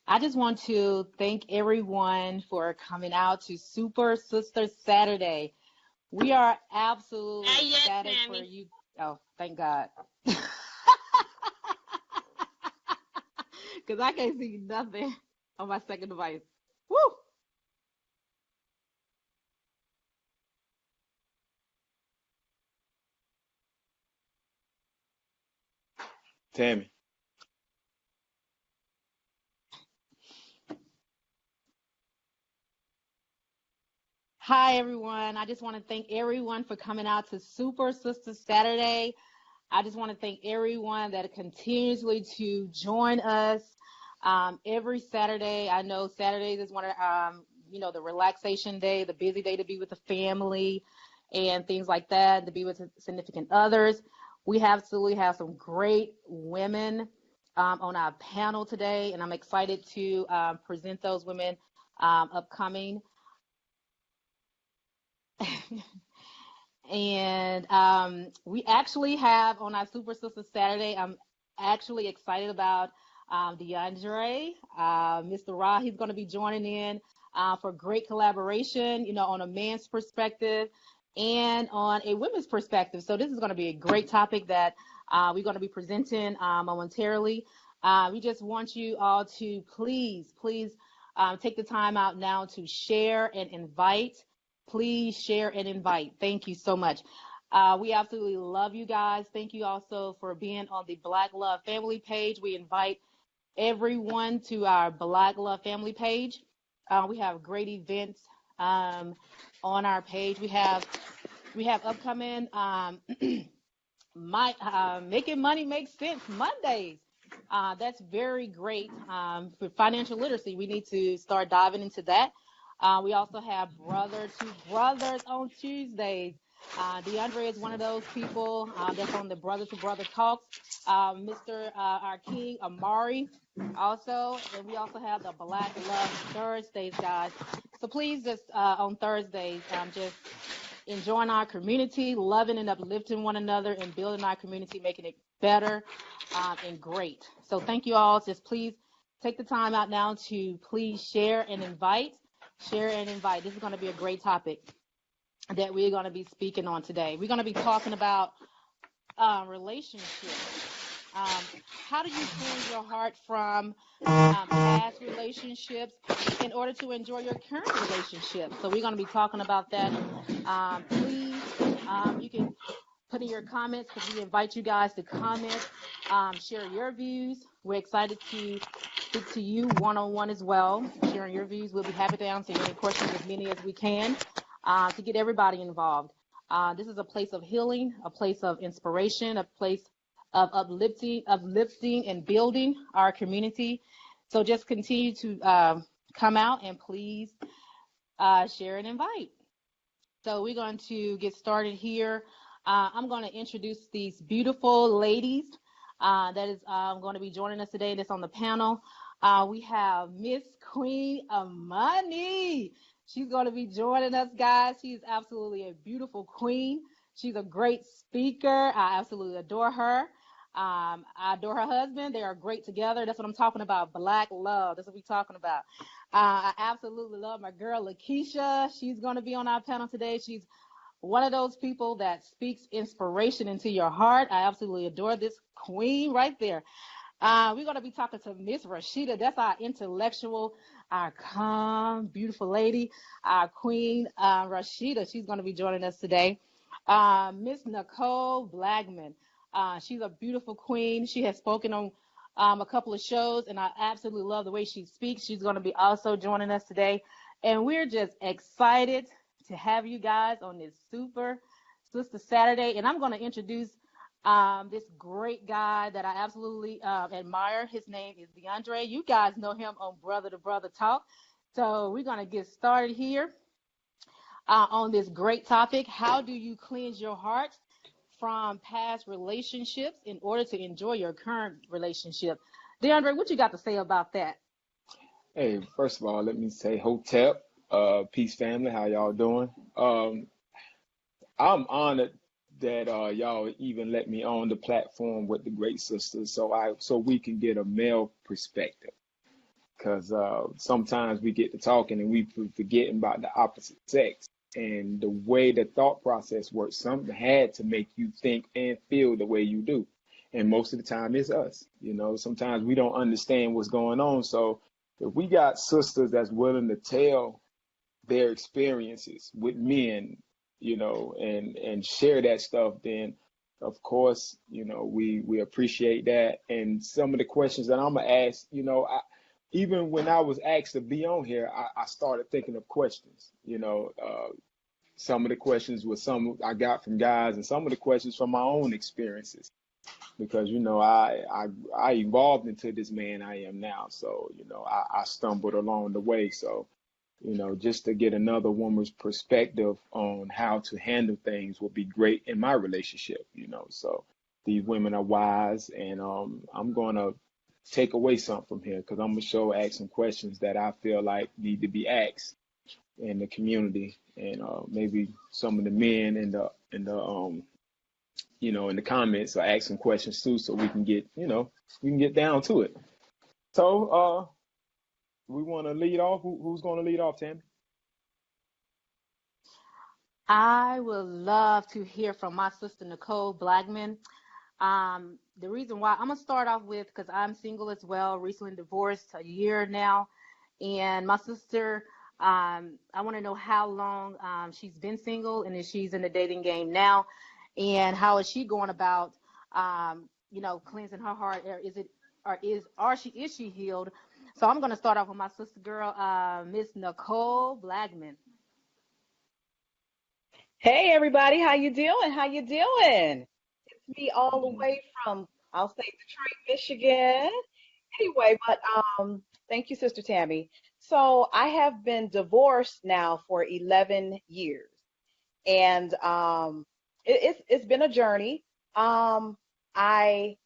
I just want to thank everyone for coming out to Super Sister Saturday. We are absolutely Not yet, ecstatic for Tammy. you. Oh, thank God. Because I can't see nothing on my second device. Woo! Tammy. Hi, everyone. I just want to thank everyone for coming out to Super Sister Saturday. I just want to thank everyone that continuously to join us every Saturday. I know Saturdays is one of the relaxation day, the busy day to be with the family and things like that, to be with significant others. We absolutely have some great women on our panel today, and I'm excited to present those women upcoming. And we actually have on our Super Sister Saturday, I'm actually excited about DeAndre, Mr. Ra. He's going to be joining in for great collaboration, on a man's perspective and on a women's perspective. So this is going to be a great topic that we're going to be presenting momentarily. We just want you all to please take the time out now to share and invite. Please share and invite. Thank you so much. We absolutely love you guys. Thank you also for being on the Black Love Family page. We invite everyone to our Black Love Family page. We have great events on our page. We have upcoming my Making Money Make Sense Mondays. That's very great for financial literacy. We need to start diving into that. We also have Brother to Brothers on Tuesdays. DeAndre is one of those people that's on the Brother to Brother Talks. Mr. Our King Amari also, and we also have the Black Love Thursdays, guys. So please just on Thursdays, just enjoying our community, loving and uplifting one another, and building our community, making it better and great. So thank you all. Just please take the time out now to please share and invite. Share and invite. This is going to be a great topic that we're going to be speaking on today. We're going to be talking about relationships. How do you cleanse your heart from past relationships in order to enjoy your current relationship? So we're going to be talking about that. Please, you can put in your comments because we invite you guys to comment, share your views. We're excited to speak to you one-on-one as well, sharing your views. We'll be happy to answer any questions, as many as we can, to get everybody involved. This is a place of healing, a place of inspiration, a place of uplifting and building our community. So just continue to come out and please share and invite. So we're going to get started here. I'm going to introduce these beautiful ladies that is going to be joining us today. That's on the panel. We have Miss Queen Amani. She's going to be joining us, guys. She's absolutely a beautiful queen. She's a great speaker. I absolutely adore her. I adore her husband. They are great together. That's what I'm talking about. Black love. That's what we're talking about. I absolutely love my girl, Lakeisha. She's going to be on our panel today. She's one of those people that speaks inspiration into your heart. I absolutely adore this queen right there. We're going to be talking to Miss Rashida. That's our intellectual, our calm, beautiful lady, our queen, Rashida. She's going to be joining us today. Miss Nicole Blagman. She's a beautiful queen. She has spoken on a couple of shows, and I absolutely love the way she speaks. She's going to be also joining us today. And we're just excited to have you guys on this Super Sister Saturday. And I'm going to introduce this great guy that I absolutely admire. His name is DeAndre. You guys know him on Brother to Brother Talk. So we're going to get started here on this great topic. How do you cleanse your heart from past relationships in order to enjoy your current relationship? DeAndre, what you got to say about that? Hey, first of all, let me say Hotep, peace family, how y'all doing? I'm honored that y'all even let me on the platform with the great sisters so we can get a male perspective. because sometimes we get to talking and we forgetting about the opposite sex and the way the thought process works. Something had to make you think and feel the way you do, and most of the time it's us. You know, sometimes we don't understand what's going on. So if we got sisters that's willing to tell their experiences with men, you know, and share that stuff, then of course, you know, we appreciate that. And some of the questions that I'm gonna ask, you know, even when I was asked to be on here, I started thinking of questions. You know, some of the questions were some I got from guys, and some of the questions from my own experiences. Because you know, I evolved into this man I am now. So you know, I stumbled along the way. So you know, just to get another woman's perspective on how to handle things would be great in my relationship, you know. So these women are wise, and I'm gonna take away something from here because I'm gonna ask some questions that I feel like need to be asked in the community, and maybe some of the men in the you know, in the comments or ask some questions too, so we can get, you know, we can get down to it. So we want to lead off. Who's going to lead off, Tammy? I would love to hear from my sister Nicole Blackman. The reason why I'm gonna start off with, because I'm single as well, recently divorced a year now, and my sister, I want to know how long she's been single and if she's in the dating game now, and how is she going about, you know, cleansing her heart, or is she healed? So I'm gonna start off with my sister girl, Miss Nicole Blackman. Hey everybody, how you doing? How you doing? It's me all the Mhm. way from, I'll say, Detroit, Michigan. Anyway, but thank you, Sister Tammy. So I have been divorced now for 11 years, and it's been a journey. Um, I,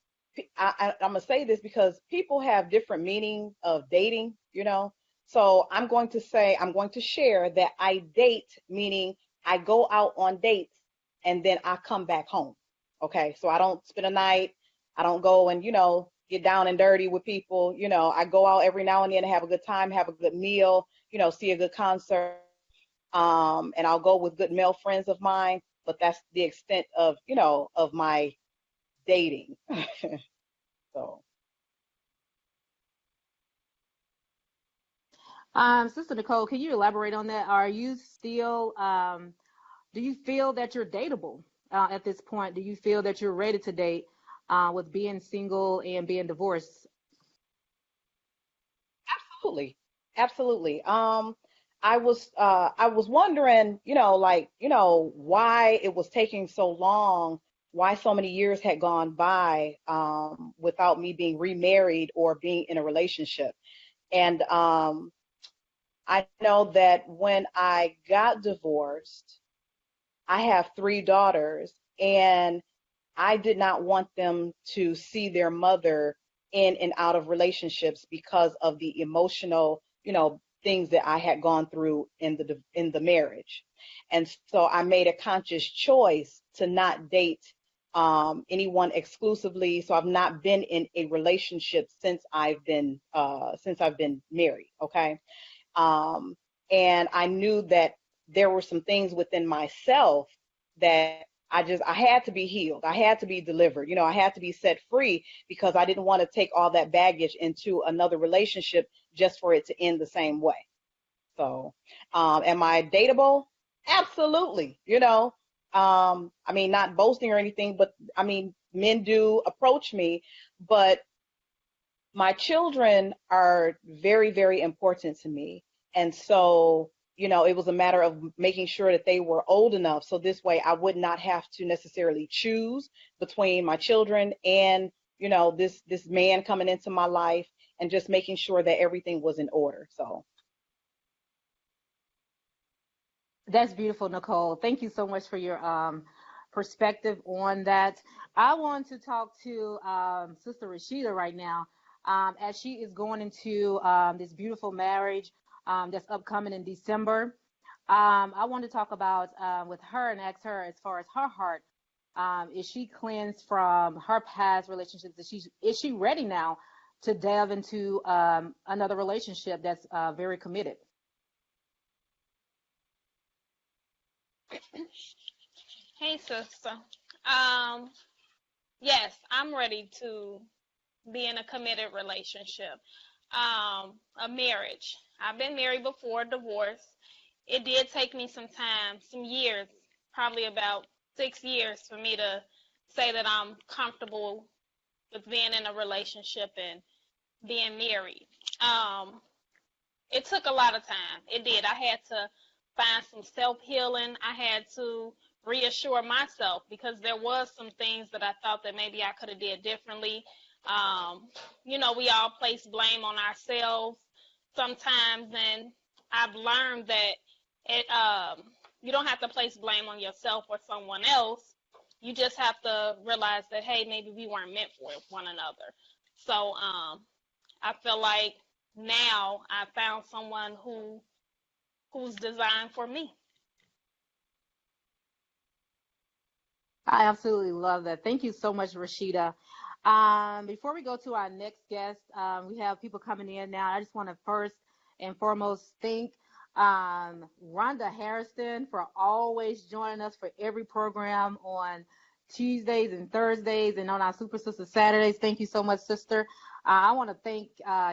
I'm gonna say this because people have different meaning of dating, you know. So I'm going to share that I date, meaning I go out on dates and then I come back home. Okay, so I don't spend a night. I don't go and get down and dirty with people. I go out every now and then to have a good time, have a good meal, see a good concert, and I'll go with good male friends of mine, but that's the extent of my dating. So Sister Nicole, can you elaborate on that? Are you still, do you feel that you're dateable at this point? Do you feel that you're ready to date with being single and being divorced? absolutely, absolutely. I was wondering, why it was taking so long, why so many years had gone by without me being remarried or being in a relationship. And I know that when I got divorced, I have three daughters, and I did not want them to see their mother in and out of relationships because of the emotional, things that I had gone through in the marriage. And so I made a conscious choice to not date anyone exclusively. So I've not been in a relationship since I've been married. Okay. Um, and I knew that there were some things within myself that I had to be healed. I had to be delivered. I had to be set free because I didn't want to take all that baggage into another relationship just for it to end the same way. So, am I dateable? Absolutely. I mean, not boasting or anything, but I mean, men do approach me, but my children are very, very important to me. And so, it was a matter of making sure that they were old enough. So this way I would not have to necessarily choose between my children and, this man coming into my life, and just making sure that everything was in order. So That's beautiful, Nicole. Thank you so much for your perspective on that. I want to talk to Sister Rashida right now, as she is going into this beautiful marriage that's upcoming in December. I want to talk about with her and ask her as far as her heart. Is she cleansed from her past relationships? Is she ready now to delve into another relationship that's very committed? Hey, sister. Um, yes, I'm ready to be in a committed relationship. A marriage. I've been married before, divorced. It did take me some time, some years, probably about 6 years for me to say that I'm comfortable with being in a relationship and being married. Um, it took a lot of time. It did. I had to find some self healing. I had to reassure myself because there was some things that I thought that maybe I could have did differently. Um, we all place blame on ourselves sometimes, and I've learned that you don't have to place blame on yourself or someone else. You just have to realize that, hey, maybe we weren't meant for one another. So I feel like now I found someone who's designed for me. I absolutely love that. Thank you so much, Rashida. Before we go to our next guest, we have people coming in now. I just want to first and foremost thank Rhonda Harrison for always joining us for every program on Tuesdays and Thursdays and on our Super Sister Saturdays. Thank you so much, sister. I want to thank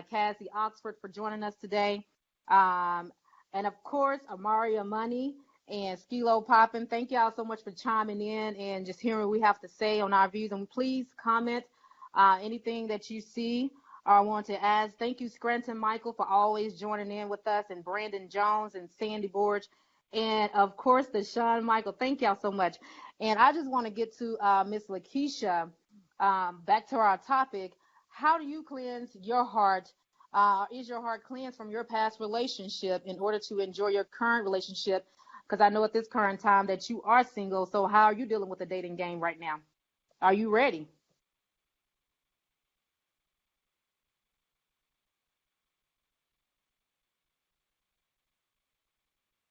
Cassie Oxford for joining us today. Um, and of course, Amaria Money and Skilo Poppin. Thank y'all so much for chiming in and just hearing what we have to say on our views. And please comment anything that you see or want to ask. Thank you, Scranton Michael, for always joining in with us, and Brandon Jones and Sandy Borge. And of course, the Sean Michael. Thank y'all so much. And I just want to get to Miss Lakeisha, back to our topic. How do you cleanse your heart? Is your heart cleansed from your past relationship in order to enjoy your current relationship? Because I know at this current time that you are single. So how are you dealing with the dating game right now? Are you ready?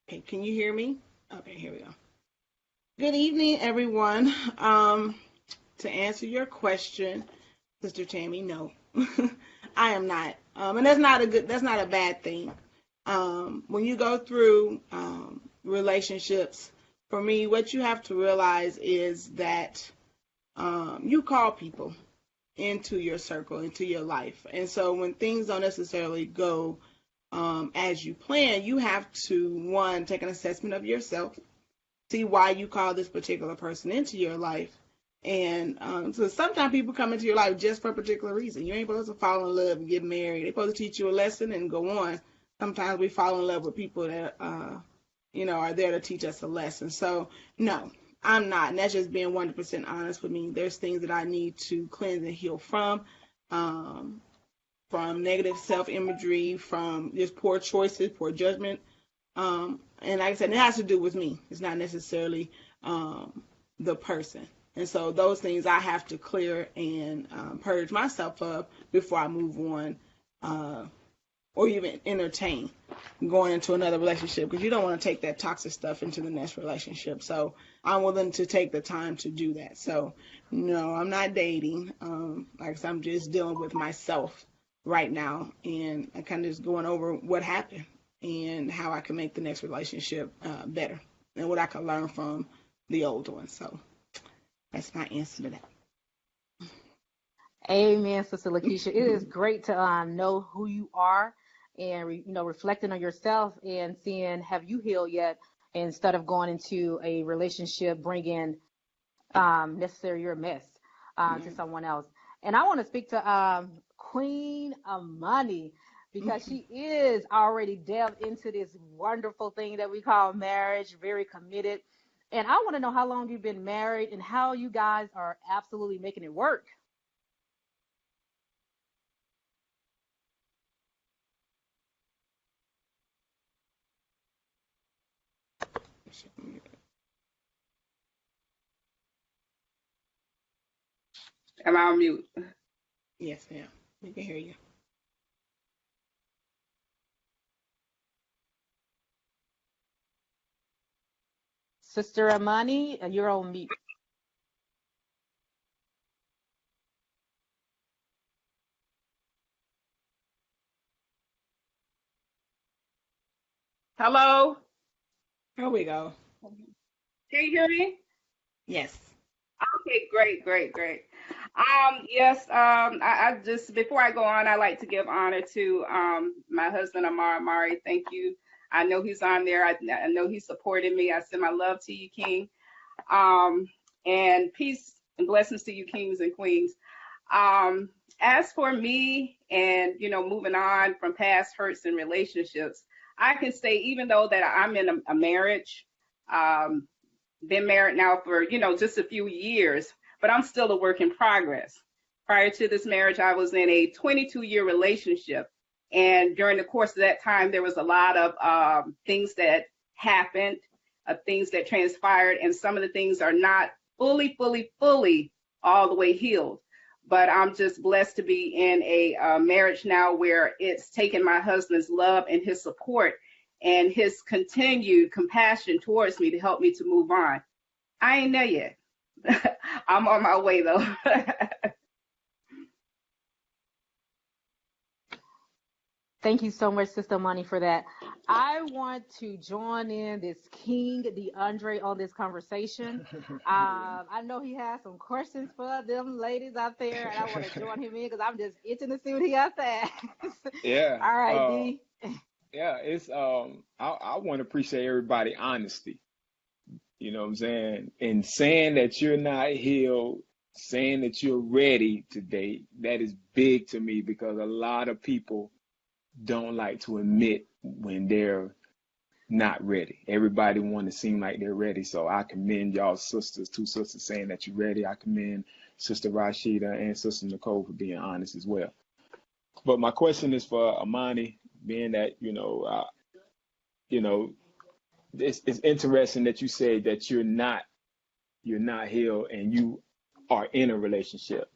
Okay, can you hear me? Okay, here we go. Good evening, everyone. To answer your question, Sister Tammy, no, I am not. And that's not a bad thing. When you go through relationships, for me, what you have to realize is that you call people into your circle, into your life. And so when things don't necessarily go as you plan, you have to, one, take an assessment of yourself, see why you call this particular person into your life. And so sometimes people come into your life just for a particular reason. You ain't supposed to fall in love and get married. They're supposed to teach you a lesson and go on. Sometimes we fall in love with people that, are there to teach us a lesson. So, no, I'm not. And that's just being 100% honest with me. There's things that I need to cleanse and heal from negative self-imagery, from just poor choices, poor judgment. And like I said, it has to do with me. It's not necessarily the person. And so those things I have to clear and purge myself of before I move on or even entertain going into another relationship, because you don't want to take that toxic stuff into the next relationship. So I'm willing to take the time to do that. So no, I'm not dating. Like I said, I'm just dealing with myself right now, and I kind of just going over what happened and how I can make the next relationship better and what I can learn from the old one. So that's my answer to that. Amen, Sister Lakeisha. It is great to know who you are and reflecting on yourself and seeing, have you healed yet, instead of going into a relationship bringing necessarily your mess to someone else. And I want to speak to Queen Amani, because she is already delved into this wonderful thing that we call marriage, very committed. And I want to know how long you've been married and how you guys are absolutely making it work. Am I on mute? Yes, ma'am. We can hear you. Sister Amani, you're on mute. Hello? Here we go. Can you hear me? Yes. Okay, great. Yes, I just, before I go on, I like to give honor to my husband, Amar Amari. Thank you. I know he's on there. I know he supported me. I send my love to you, King. And peace and blessings to you, kings and queens. As for me and, moving on from past hurts and relationships, I can say, even though that I'm in a marriage, been married now for, just a few years, but I'm still a work in progress. Prior to this marriage, I was in a 22-year relationship. And during the course of that time, there was a lot of things that happened, things that transpired, and some of the things are not fully all the way healed. But I'm just blessed to be in a marriage now where it's taken my husband's love and his support and his continued compassion towards me to help me to move on. I ain't there yet. I'm on my way though. Thank you so much, Sister Money, for that. I want to join in this King DeAndre on this conversation. I know he has some questions for them ladies out there, and I want to join him in because I'm just itching to see what he has to ask. Yeah. All right, D. Yeah, it's I want to appreciate everybody honesty. You know what I'm saying? And saying that you're not healed, saying that you're ready to date, that is big to me because a lot of people don't like to admit when they're not ready. Everybody want to seem like they're ready. So I commend y'all sisters, two sisters saying that you're ready. I commend Sister Rashida and Sister Nicole for being honest as well. But my question is for Amani, being that, it's interesting that you say that you're not healed and you are in a relationship.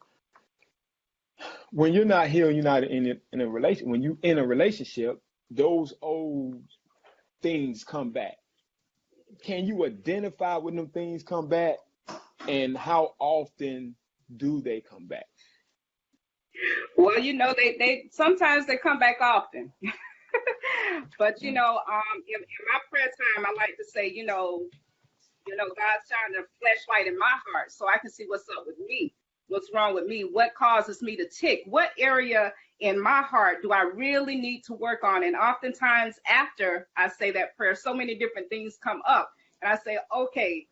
When you're not healed, you're not in a relation. When you in a relationship, those old things come back. Can you identify when them things come back, and how often do they come back? Well, they sometimes they come back often. But in my prayer time, I like to say, God's shining a flashlight in my heart so I can see what's up with me. What's wrong with me? What causes me to tick? What area in my heart do I really need to work on? And oftentimes after I say that prayer, so many different things come up. And I say, okay,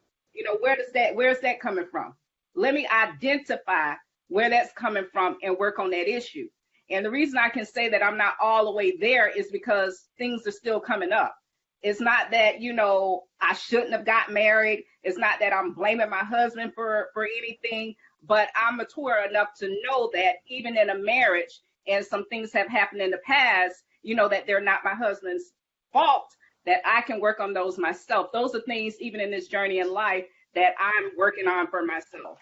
where's that coming from? Let me identify where that's coming from and work on that issue. And the reason I can say that I'm not all the way there is because things are still coming up. It's not that, I shouldn't have got married. It's not that I'm blaming my husband for anything. But I'm mature enough to know that even in a marriage and some things have happened in the past, that they're not my husband's fault, that I can work on those myself. Those are things, even in this journey in life, that I'm working on for myself.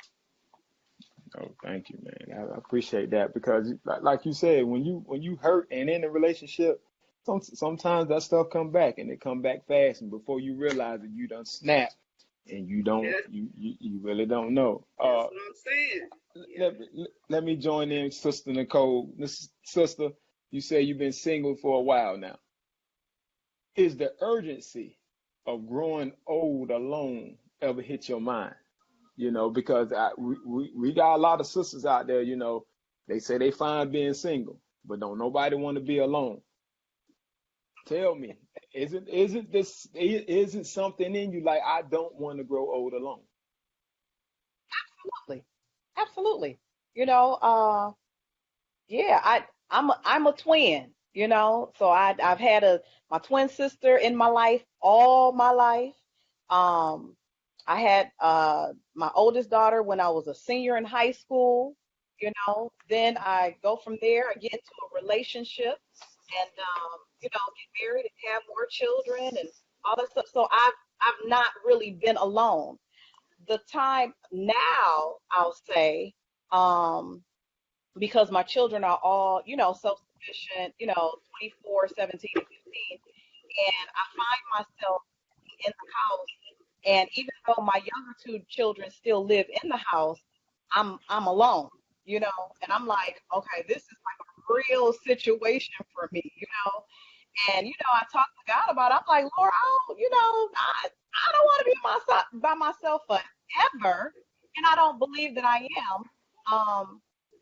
Oh, thank you, man. I appreciate that because, like you said, when you hurt and in a relationship, sometimes that stuff come back and it come back fast, and before you realize it, you done snap. And you don't, you really don't know. That's what I'm saying. Let me join in, Sister Nicole. Sister, you say you've been single for a while now. Is the urgency of growing old alone ever hit your mind? Because we got a lot of sisters out there, they say they fine being single, but don't nobody want to be alone. Tell me, isn't something in you like, I don't want to grow old alone? Absolutely. Yeah, I'm a twin, so I've had my twin sister in my life all my life. I had my oldest daughter when I was a senior in high school, then I go from there, I get into a relationship and get married and have more children and all that stuff. So I've not really been alone. The time now, I'll say, because my children are all, self-sufficient, 24, 17, and 15, and I find myself in the house, and even though my younger two children still live in the house, I'm alone, and I'm like, okay, this is like a real situation for me, And I talked to God about it. I'm like, Lord, I don't want to be by myself forever, and I don't believe that I am.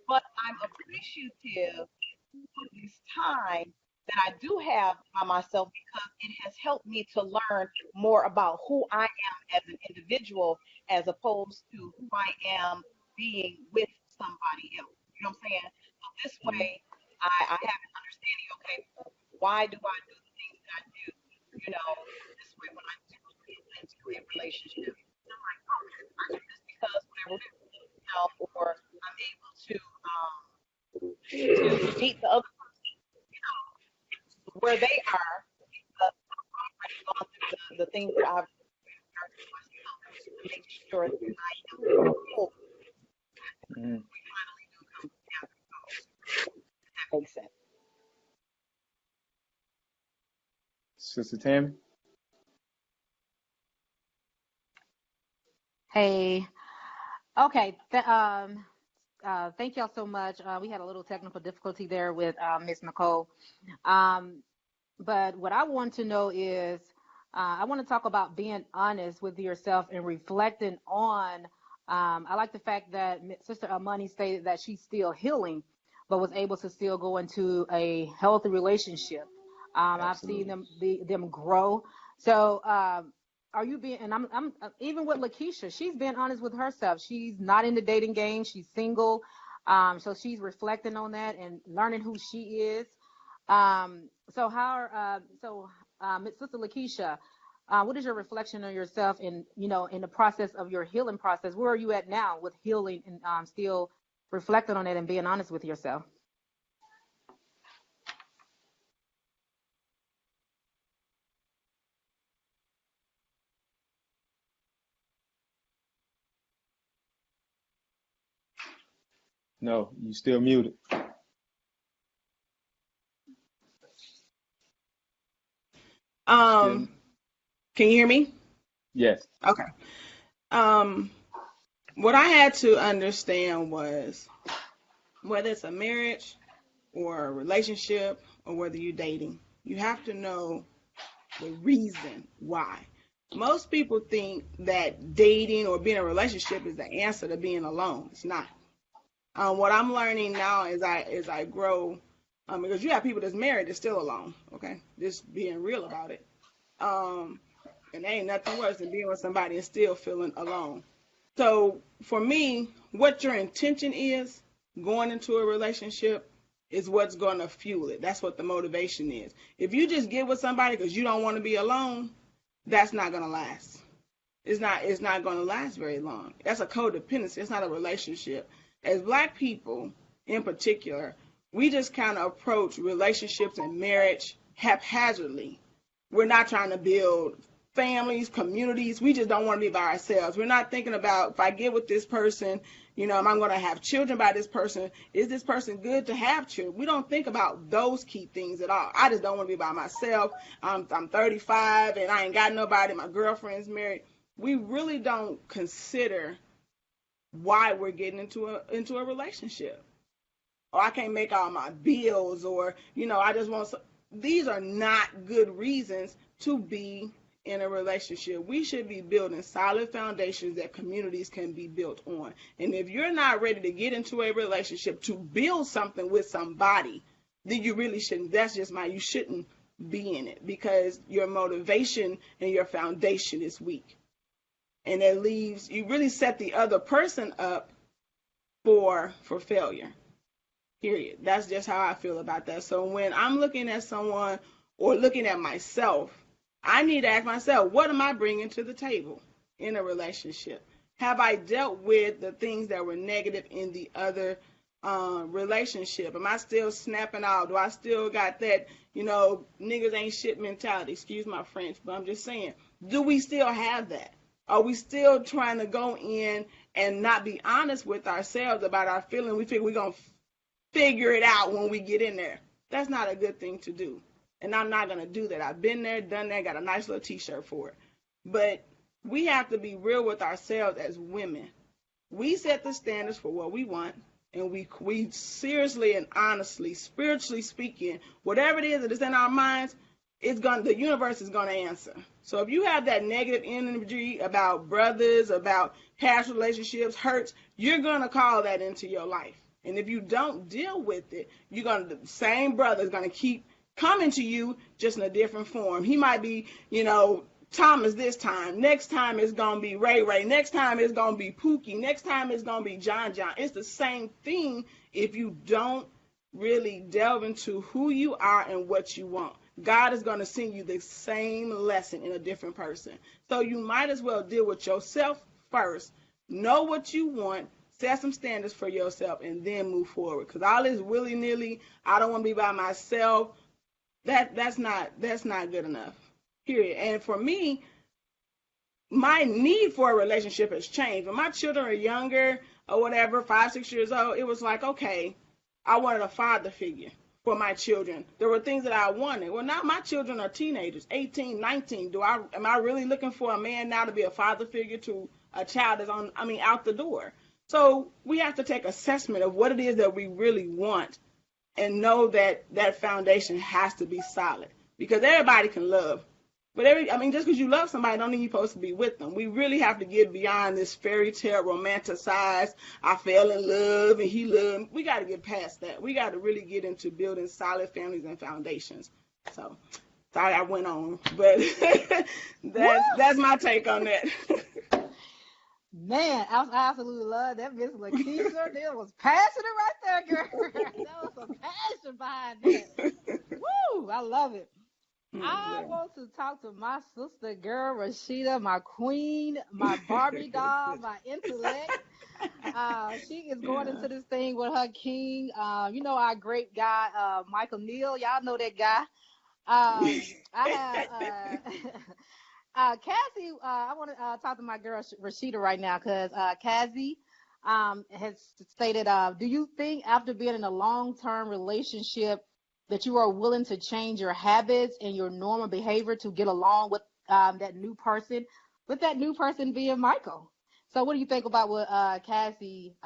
But I'm appreciative of this time that I do have by myself because it has helped me to learn more about who I am as an individual as opposed to who I am being with somebody else. You know what I'm saying? So this Mhm. way, I have an understanding, okay, why do I do the things that I do? This way when I do get into a relationship, I'm like, okay, I do this because whatever it is, or I'm able to meet the other where they are because I've already gone through the things that I've learned for myself to make sure that I am whole. Mhm. We finally do come together. If that makes sense. Sister Tammy? Hey. Okay. Thank y'all so much. We had a little technical difficulty there with Miss Nicole. Um, but what I want to know is, I want to talk about being honest with yourself and reflecting on. I like the fact that Sister Amani stated that she's still healing, but was able to still go into a healthy relationship. I've seen Absolutely. them grow. So, are you being? And I'm even with Lakeisha. She's being honest with herself. She's not in the dating game. She's single. So she's reflecting on that and learning who she is. So Sister Lakeisha, what is your reflection on yourself in the process of your healing process? Where are you at now with healing and still reflecting on it and being honest with yourself? No, you still muted. Still, Can you hear me? yes. Okay. What I had to understand was whether it's a marriage or a relationship or whether you're dating, you have to know the reason why. Most people think that dating or being in a relationship is the answer to being alone. It's not. What I'm learning now as I grow, because you have people that's married that's still alone. Okay, just being real about it. Um, and there ain't nothing worse than being with somebody and still feeling alone. So for me, what your intention is going into a relationship is what's going to fuel it. That's what the motivation is. If you just get with somebody because you don't want to be alone, that's not going to last. It's not going to last very long. That's a codependency. It's not a relationship. As Black people in particular, we just kind of approach relationships and marriage haphazardly. We're not trying to build families, communities. We just don't want to be by ourselves. We're not thinking about if I get with this person, am I going to have children by this person? Is this person good to have children? We don't think about those key things at all. I just don't want to be by myself. I'm 35 and I ain't got nobody. My girlfriend's married. We really don't consider why we're getting into a relationship. Or I can't make all my bills, or I just want. These are not good reasons to be in a relationship. We should be building solid foundations that communities can be built on. And if you're not ready to get into a relationship to build something with somebody, then you really shouldn't. That's just you shouldn't be in it because your motivation and your foundation is weak. And it leaves you really set the other person up for failure. Period. That's just how I feel about that. So when I'm looking at someone or looking at myself, I need to ask myself, what am I bringing to the table in a relationship? Have I dealt with the things that were negative in the other relationship? Am I still snapping out? Do I still got that, niggas ain't shit mentality? Excuse my French, but I'm just saying, do we still have that? Are we still trying to go in and not be honest with ourselves about our feelings? We figure we're going to figure it out when we get in there. That's not a good thing to do. And I'm not going to do that. I've been there, done that, got a nice little t-shirt for it. But we have to be real with ourselves as women. We set the standards for what we want. and we seriously and honestly, spiritually speaking, whatever it is that is in our minds, the universe is gonna answer. So if you have that negative energy about brothers, about past relationships, hurts, you're gonna call that into your life. And if you don't deal with it, the same brother is gonna keep coming to you, just in a different form. He might be, Thomas this time. Next time it's gonna be Ray Ray. Next time it's gonna be Pookie. Next time it's gonna be John John. It's the same thing if you don't really delve into who you are and what you want. God is gonna send you the same lesson in a different person. So you might as well deal with yourself first. Know what you want. Set some standards for yourself and then move forward. Because all this willy-nilly, I don't want to be by myself. That's not good enough. Period. And for me, my need for a relationship has changed. When my children are younger or whatever, 5, 6 years old, it was like, okay, I wanted a father figure for my children. There were things that I wanted. Well, now my children are teenagers, 18, 19. Am I really looking for a man now to be a father figure to a child that's out the door? So we have to take assessment of what it is that we really want and know that that foundation has to be solid, because everybody can love. But just because you love somebody don't mean you're supposed to be with them. We really have to get beyond this fairy tale romanticized, I fell in love and he loved me. We got to get past that. We got to really get into building solid families and foundations. So, sorry I went on, but that's my take on that. Man, I absolutely love that, Miss Lakeisha. There was passion right there, girl. That was some passion behind that. Woo! I love it. I want to talk to my sister girl, Rashida, my queen, my Barbie doll, my intellect. She is going into this thing with her king. Our great guy, Michael Neal. Y'all know that guy. I have Cassie. I want to talk to my girl Rashida right now, because Cassie has stated, do you think after being in a long-term relationship that you are willing to change your habits and your normal behavior to get along with that new person, with that new person being Michael? So what do you think about what Cassie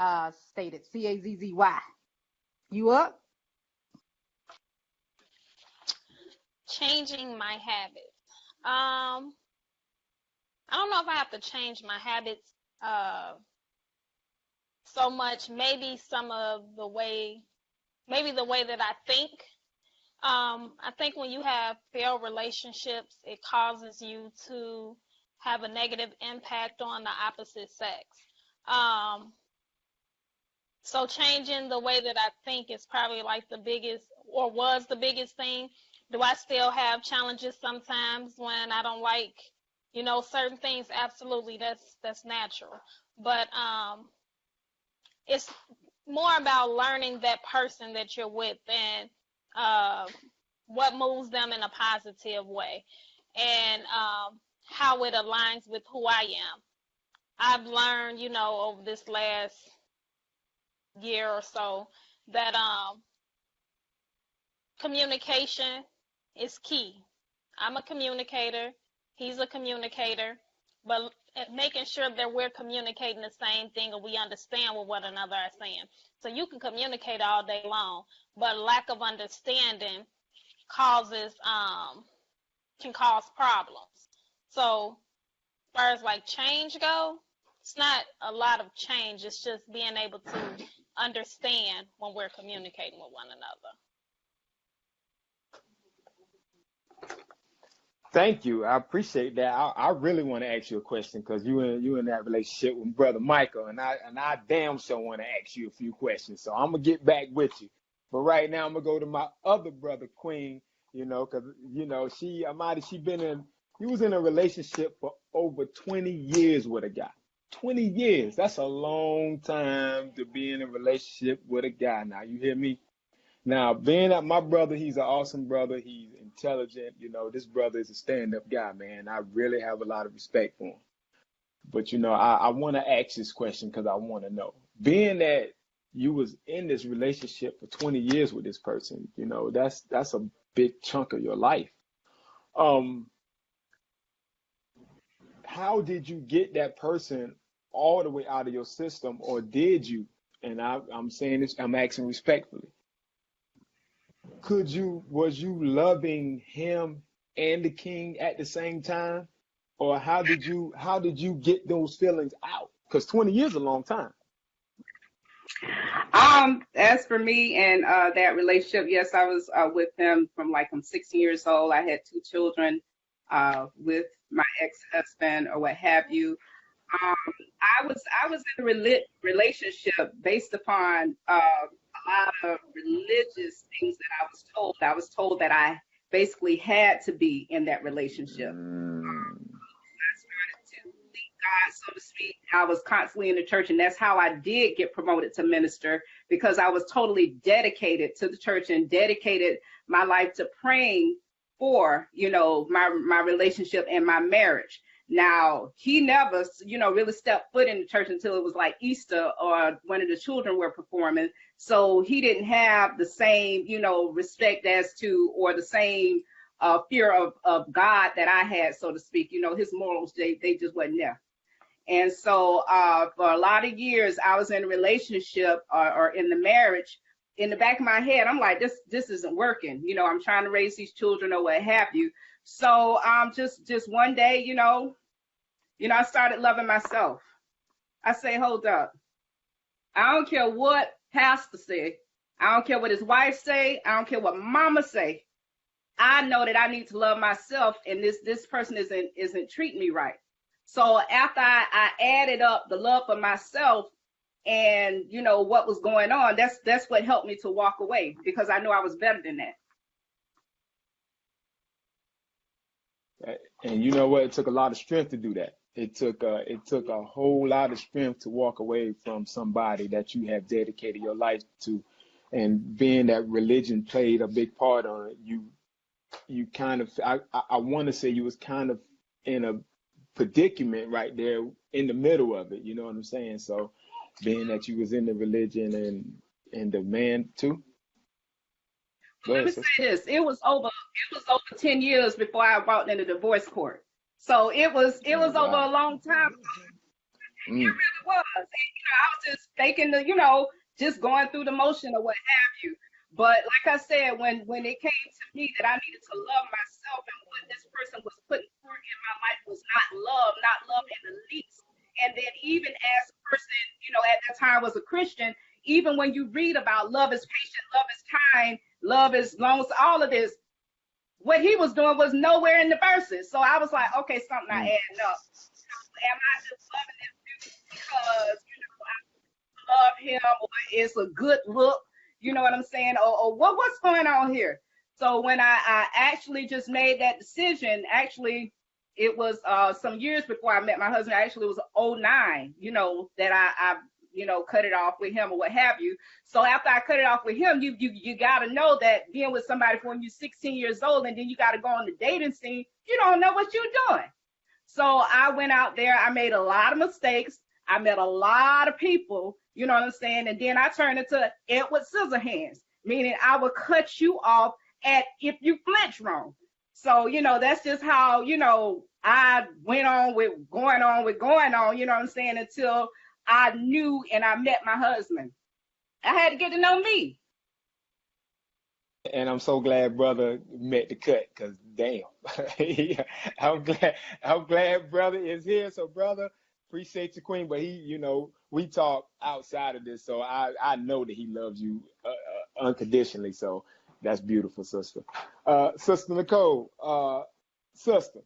stated? Cazzy. You up? Changing my habits. I don't know if I have to change my habits so much. Maybe the way that I think. I think when you have failed relationships, it causes you to have a negative impact on the opposite sex. So changing the way that I think is probably like the biggest, or was the biggest thing. Do I still have challenges sometimes when I don't like, certain things? Absolutely, that's natural. But it's more about learning that person that you're with and what moves them in a positive way, and how it aligns with who I am. I've learned, over this last year or so that communication is key. I'm a communicator. He's a communicator. But making sure that we're communicating the same thing and we understand what one another are saying. So you can communicate all day long, but lack of understanding can cause problems. So as far as like change go, it's not a lot of change. It's just being able to understand when we're communicating with one another. Thank you. I appreciate that. I really want to ask you a question, because you in that relationship with Brother Michael, and I damn sure want to ask you a few questions. So I'm gonna get back with you. But right now I'm gonna go to my other brother, Queen. Because she was in a relationship for over 20 years with a guy. 20 years. That's a long time to be in a relationship with a guy. Now you hear me? Now, being that my brother, he's an awesome brother. He's intelligent. This brother is a stand-up guy, man. I really have a lot of respect for him. But, I want to ask this question because I want to know. Being that you was in this relationship for 20 years with this person, that's a big chunk of your life. How did you get that person all the way out of your system, or did you? and I'm saying this, I'm asking respectfully. Was you loving him and the king at the same time? Or how did you get those feelings out? Because 20 years is a long time. As for me and that relationship, yes, I was with him from like I'm 16 years old. I had 2 children with my ex-husband or what have you. I was in a relationship based upon a lot of religious things that I was told. I was told that I basically had to be in that relationship. I started to lead God, so to speak. I was constantly in the church, and that's how I did get promoted to minister, because I was totally dedicated to the church and dedicated my life to praying for, my relationship and my marriage. Now, he never, really stepped foot in the church until it was like Easter or one of the children were performing. So he didn't have the same, respect as to, or the same fear of God that I had, so to speak. His morals, they just wasn't there. And so for a lot of years, I was in a relationship or in the marriage. In the back of my head, I'm like, this isn't working. I'm trying to raise these children or what have you. So just one day, I started loving myself. I say, hold up. I don't care what pastor say. I don't care what his wife say. I don't care what mama say. I know that I need to love myself, and this person isn't treating me right. So after I added up the love for myself and what was going on, that's what helped me to walk away, because I knew I was better than that. And you know what? It took a lot of strength to do that. It took a whole lot of strength to walk away from somebody that you have dedicated your life to, and being that religion played a big part on it. You kind of, I want to say you was kind of in a predicament right there in the middle of it. You know what I'm saying? So being that you was in the religion and the man too. Let me say this. It was over 10 years before I walked into divorce court. So it was over a long time. It really was. And, I was just faking just going through the motion or what have you. But like I said, when it came to me that I needed to love myself, and what this person was putting forth in my life was not love in the least. And then even as a person, at that time was a Christian, even when you read about love is patient, love is kind, love is long, all of this, what he was doing was nowhere in the verses. So I was like, okay, something not adding up. Am I just loving this dude because, I love him, or it's a good look? You know what I'm saying? Or what's going on here? So when I actually just made that decision, actually, it was some years before I met my husband. Actually, it was 2009, that I cut it off with him or what have you. So after I cut it off with him, you got to know that being with somebody when you're 16 years old, and then you got to go on the dating scene, you don't know what you're doing. So I went out there. I made a lot of mistakes. I met a lot of people, you know what I'm saying? And then I turned into Edward Scissorhands, meaning I would cut you off if you flinch wrong. So, that's just how, I went on with going on, you know what I'm saying, until I knew and I met my husband. I had to get to know me. And I'm so glad brother met the cut, because damn. Yeah, I'm glad brother is here. So brother, appreciate you, Queen, but he, we talk outside of this, so I know that he loves you unconditionally. So that's beautiful, sister. Sister Nicole, sister,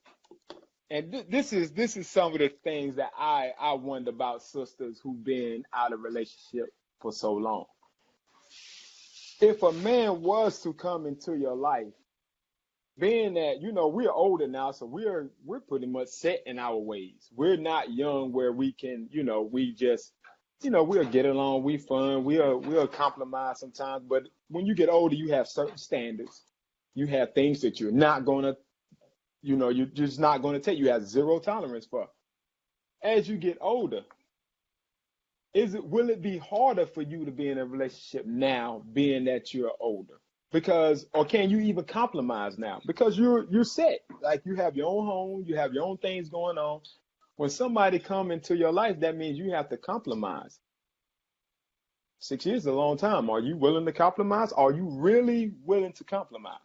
and this is some of the things that I wonder about sisters who've been out of relationship for so long. If a man was to come into your life, being that, we're older now, so we're pretty much set in our ways. We're not young where we can, we just, we'll get along, we fun, we'll compromise sometimes. But when you get older, you have certain standards. You have things that you're not going to, you're just not going to take. You have zero tolerance for. As you get older, will it be harder for you to be in a relationship now, being that you're older? Or can you even compromise now? Because you're set. Like, you have your own home, you have your own things going on. When somebody come into your life, that means you have to compromise. 6 years is a long time. Are you willing to compromise? Are you really willing to compromise?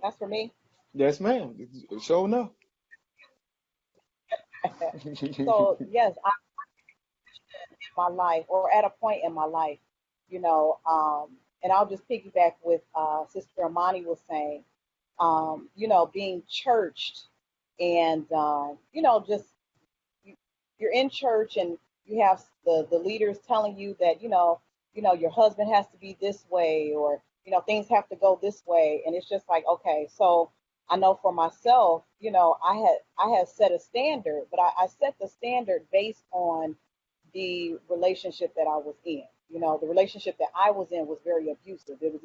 That's for me. Yes, ma'am. Sure enough. So yes, I in my life or at a point in my life, and I'll just piggyback with Sister Amani was saying, being churched and just you're in church and you have the leaders telling you that your husband has to be this way, or things have to go this way, and it's just like, okay. So I know for myself, I had set a standard, but I set the standard based on the relationship that I was in. The relationship that I was in was very abusive. It was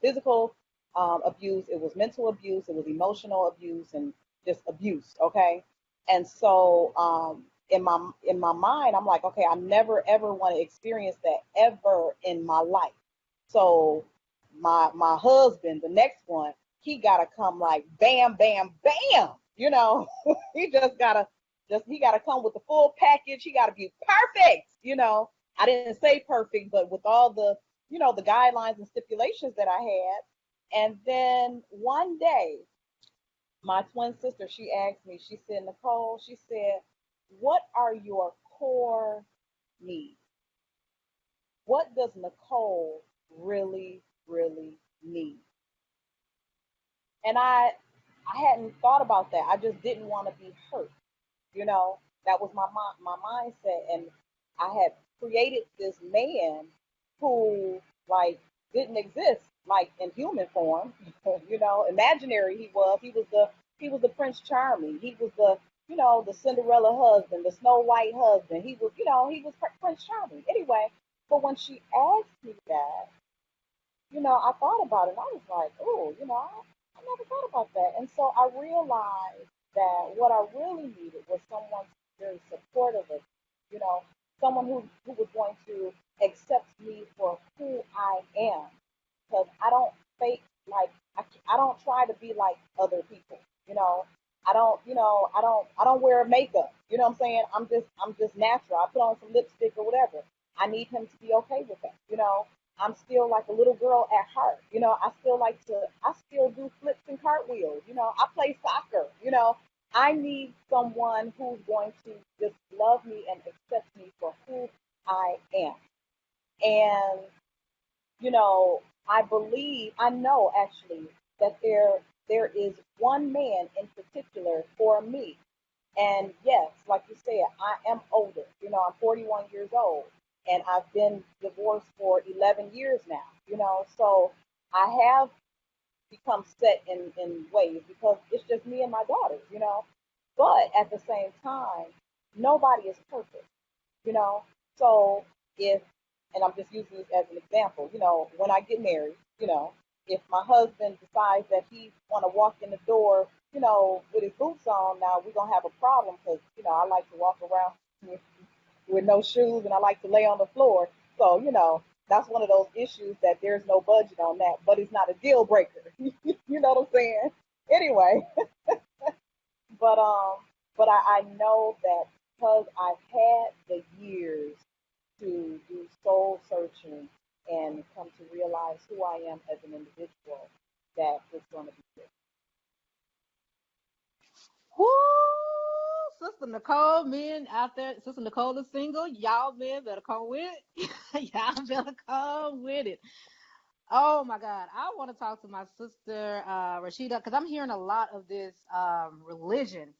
physical abuse, it was mental abuse, it was emotional abuse, and just abuse. Okay, and so in my mind, I'm like, okay, I never ever want to experience that ever in my life. So my husband, the next one, he gotta come like bam, bam, bam. He he gotta come with the full package. He gotta be perfect. I didn't say perfect, but with all the guidelines and stipulations that I had. And then one day, my twin sister, she asked me, she said, Nicole, she said, what are your core needs? What does Nicole really, really need? And I hadn't thought about that. I just didn't want to be hurt. That was my mindset. And I had created this man who like didn't exist like in human form. Imaginary he was the Prince Charming. He was the Cinderella husband, the Snow White husband. He was Prince Charming. Anyway, but when she asked me that, I thought about it and I was like, oh, I never thought about that. And so I realized that what I really needed was someone very supportive of, you know, someone who was going to accept me for who I am. Because I don't fake like I don't try to be like other people. I don't wear makeup. You know what I'm saying? I'm just natural. I put on some lipstick or whatever. I need him to be okay with that. I'm still like a little girl at heart. I still do flips and cartwheels. I play soccer. I need someone who's going to just love me and accept me for who I am. And, I know actually that there is one man in particular for me. And yes, like you said, I am older. I'm 41 years old and I've been divorced for 11 years now, so I have become set in ways because it's just me and my daughters. But at the same time, nobody is perfect, you know. So if, and I'm just using this as an example, when I get married, if my husband decides that he want to walk in the door, with his boots on, now we're gonna have a problem because I like to walk around with no shoes and I like to lay on the floor. So that's one of those issues that there's no budget on that, but it's not a deal breaker. You know what I'm saying? Anyway, but I know that because I've had the years to do soul searching and come to realize who I am as an individual, that it's going to be good. Woo! Sister Nicole, men out there, Sister Nicole is single. Y'all men better come with it. Y'all better come with it. Oh my God. I want to talk to my sister Rashida because I'm hearing a lot of this religion.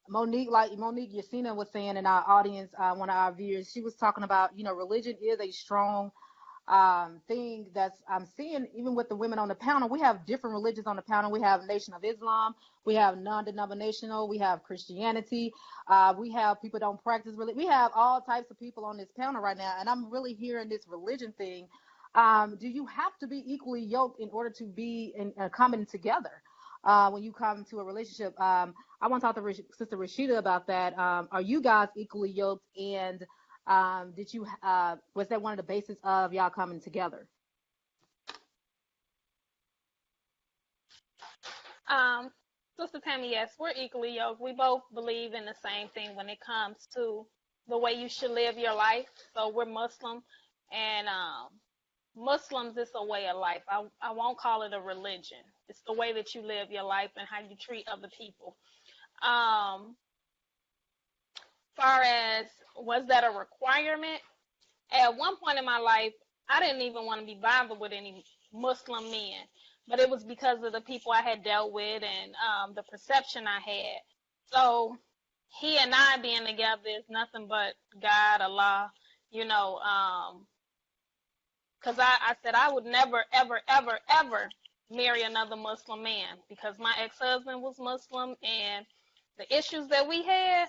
Monique Yasina was saying in our audience, one of our viewers, she was talking about, religion is a strong thing that's I'm seeing even with the women on the panel. We have different religions on the panel. We have Nation of Islam, we have non-denominational, we have Christianity, we have people don't practice religion. We have all types of people on this panel right now, and I'm really hearing this religion thing. Do you have to be equally yoked in order to be in coming together? When you come to a relationship, I want to talk to Sister Rashida about that. Are you guys equally yoked, and did you was that one of the basis of y'all coming together? Um, Sister Tammy, yes, we're equally yoked. We both believe in the same thing when it comes to the way you should live your life. So we're Muslim, and Muslims is a way of life. I won't call it a religion. It's the way that you live your life and how you treat other people. Far as was that a requirement? At one point in my life, I didn't even want to be bothered with any Muslim men, but it was because of the people I had dealt with and the perception I had. So he and I being together is nothing but God, Allah, you know, because I said I would never, ever, ever, ever marry another Muslim man because my ex-husband was Muslim and the issues that we had,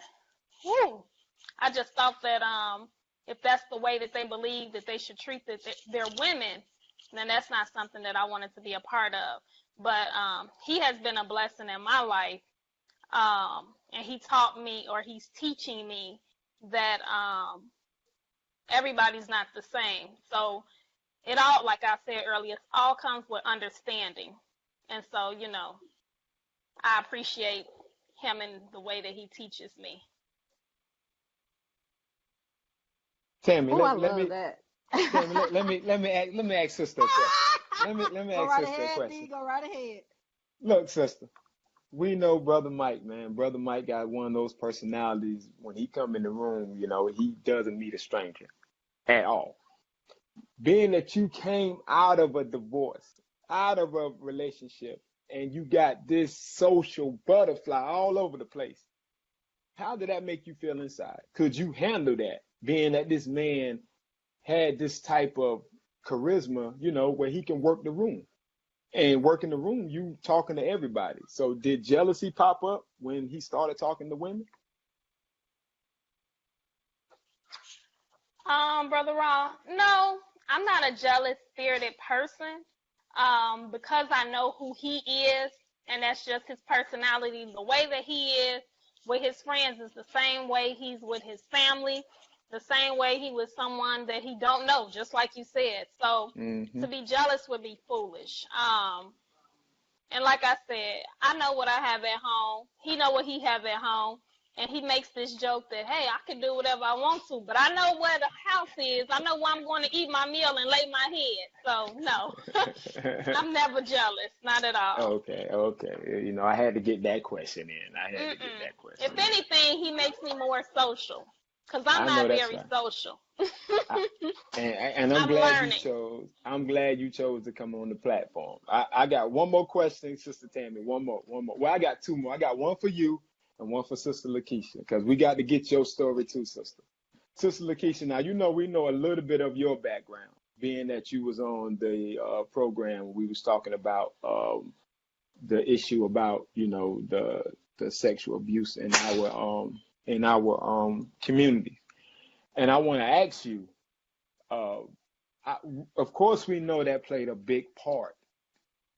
whew, I just thought that if that's the way that they believe that they should treat their women, then that's not something that I wanted to be a part of. But he has been a blessing in my life, and he taught me, or he's teaching me, that everybody's not the same. So it all, like I said earlier, all comes with understanding. And so, you know, I appreciate him and the way that he teaches me. Tammy, Oh, I let love me that. Tammy, let me ask sister a question. Let me Go ask right sister a ahead, question. D. Go right ahead. Look, sister, we know Brother Mike, man. Brother Mike got one of those personalities. When he come in the room, you know, he doesn't meet a stranger at all. Being that you came out of a divorce, out of a relationship, and you got this social butterfly all over the place, how did that make you feel inside? Could you handle that? Being that this man had this type of charisma, you know, where he can work the room. And work in the room, you talking to everybody. So did jealousy pop up when he started talking to women? Brother Raw, no, I'm not a jealous spirited person. Because I know who he is, and that's just his personality. The way that he is with his friends is the same way he's with his family, the same way he was someone that he don't know, just like you said. So Mm-hmm. to be jealous would be foolish. And like I said, I know what I have at home. He know what he have at home. And he makes this joke that, hey, I can do whatever I want to, but I know where the house is. I know where I'm going to eat my meal and lay my head. So, no, I'm never jealous. Not at all. Okay. You know, I had to get that question in. I had to get that question If in. anything, he makes me more social because I'm I know not that's very right. social. And I'm I'm glad learning. I'm glad you chose to come on the platform. I got one more question, Sister Tammy. One more. Well, I got two more. I got one for you and one for Sister Lakeisha, because we got to get your story too, sister. Sister Lakeisha, now you know we know a little bit of your background, being that you was on the program. We was talking about the issue about, you know, the sexual abuse in our community. And I want to ask you, uh, of course, we know that played a big part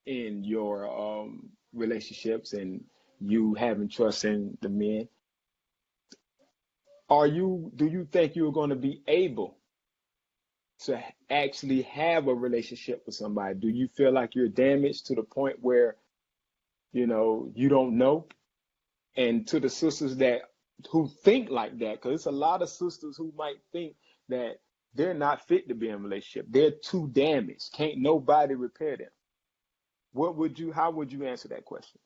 in your relationships and you having trust in the men. Do you think you're going to be able to actually have a relationship with somebody? Do you feel like you're damaged to the point where, you know, you don't know? And to the sisters who think like that, because it's a lot of sisters who might think that they're not fit to be in a relationship. They're too damaged. Can't nobody repair them. How would you answer that question?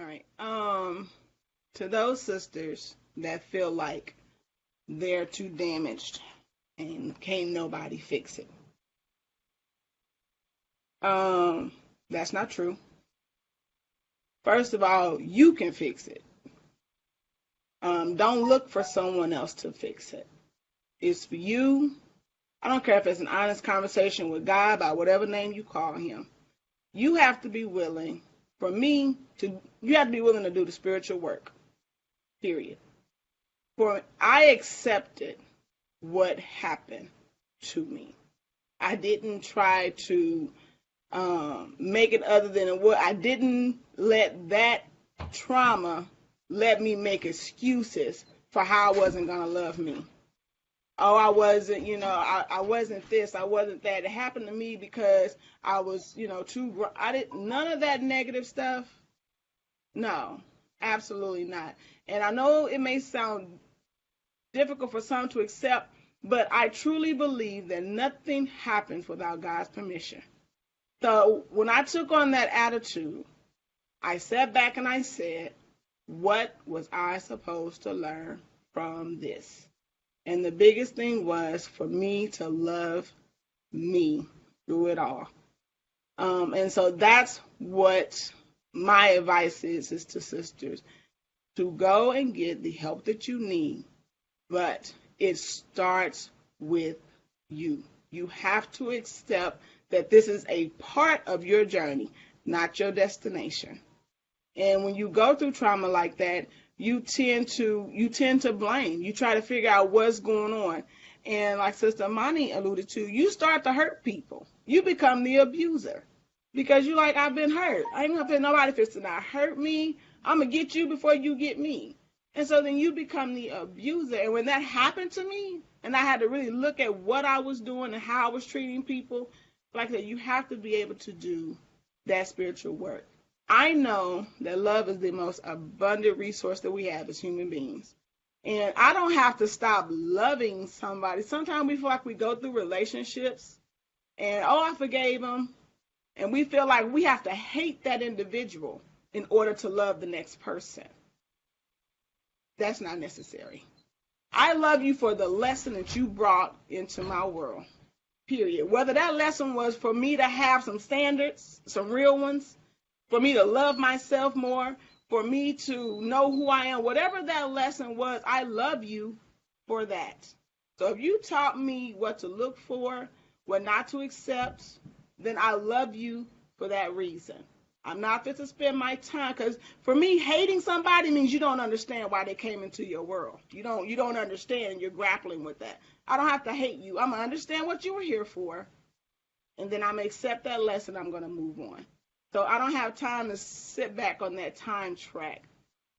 All right. To those sisters that feel like they're too damaged and can't nobody fix it. That's not true. First of all, you can fix it. Don't look for someone else to fix it. It's for you. I don't care if it's an honest conversation with God by whatever name you call him. You have to be willing, you have to be willing to do the spiritual work, period. I accepted what happened to me. I didn't try to make it other than what. I didn't let that trauma let me make excuses for how I wasn't going to love me. oh, I wasn't, I wasn't this, I wasn't that. It happened to me because I was, I didn't, none of that negative stuff. No, absolutely not. And I know it may sound difficult for some to accept, but I truly believe that nothing happens without God's permission. So when I took on that attitude, I sat back and I said, what was I supposed to learn from this? And the biggest thing was for me to love me through it all. And so that's what my advice is to sisters, to go and get the help that you need, but it starts with you. You have to accept that this is a part of your journey, not your destination. And when you go through trauma like that, you tend to blame. You try to figure out what's going on. And like Sister Amani alluded to, you start to hurt people. You become the abuser because you're like, I've been hurt. I ain't gonna pay nobody for to not hurt me. I'm gonna get you before you get me. And so then you become the abuser. And when that happened to me, and I had to really look at what I was doing and how I was treating people, like that, you have to be able to do that spiritual work. I know that love is the most abundant resource that we have as human beings. And I don't have to stop loving somebody. Sometimes we feel like we go through relationships and, oh, I forgave them. And we feel like we have to hate that individual in order to love the next person. That's not necessary. I love you for the lesson that you brought into my world, period. Whether that lesson was for me to have some standards, some real ones, for me to love myself more, for me to know who I am, whatever that lesson was, I love you for that. So if you taught me what to look for, what not to accept, then I love you for that reason. I'm not fit to spend my time, because for me, hating somebody means you don't understand why they came into your world. You don't understand, and you're grappling with that. I don't have to hate you. I'm going to understand what you were here for, and then I'm going to accept that lesson. I'm going to move on. So I don't have time to sit back on that time track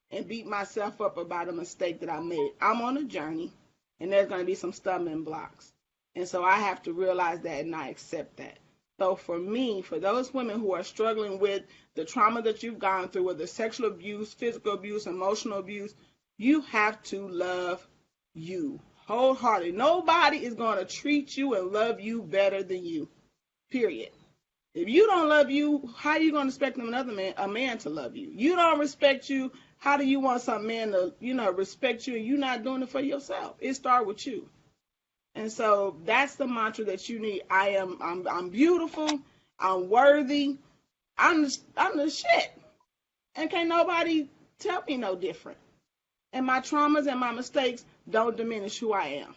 and beat myself up about a mistake that I made. I'm on a journey, and there's going to be some stumbling blocks. And so I have to realize that and I accept that. So for me, for those women who are struggling with the trauma that you've gone through, whether sexual abuse, physical abuse, emotional abuse, you have to love you wholeheartedly. Nobody is going to treat you and love you better than you, period. If you don't love you, how are you going to expect a man to love you? You don't respect you. How do you want some man to, respect you, and you're not doing it for yourself? It starts with you. And so that's the mantra that you need. I'm beautiful. I'm worthy. I'm the shit. And can't nobody tell me no different. And my traumas and my mistakes don't diminish who I am.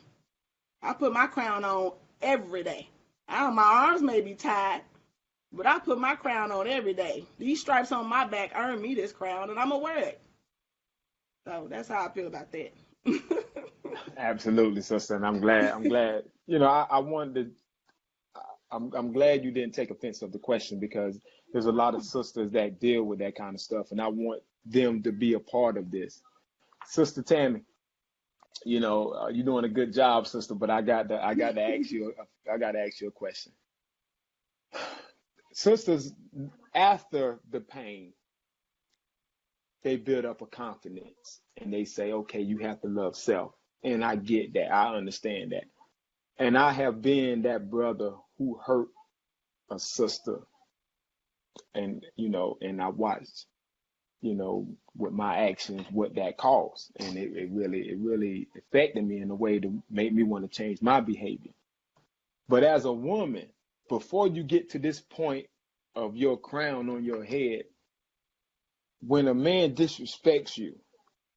I put my crown on every day. My arms may be tied, but I put my crown on every day. These stripes on my back earn me this crown, and I'm going to wear it. So that's how I feel about that. Absolutely, sister, and I'm glad. I wanted to. I'm glad you didn't take offense of the question, because there's a lot of sisters that deal with that kind of stuff, and I want them to be a part of this. Sister Tammy, you're doing a good job, sister, but I got to ask you a question. Sisters, after the pain, they build up a confidence and they say, okay, you have to love self. And I get that. I understand that. And I have been that brother who hurt a sister, and I watched, with my actions, what that caused. And it really affected me in a way to make me want to change my behavior. But as a woman, before you get to this point of your crown on your head, when a man disrespects you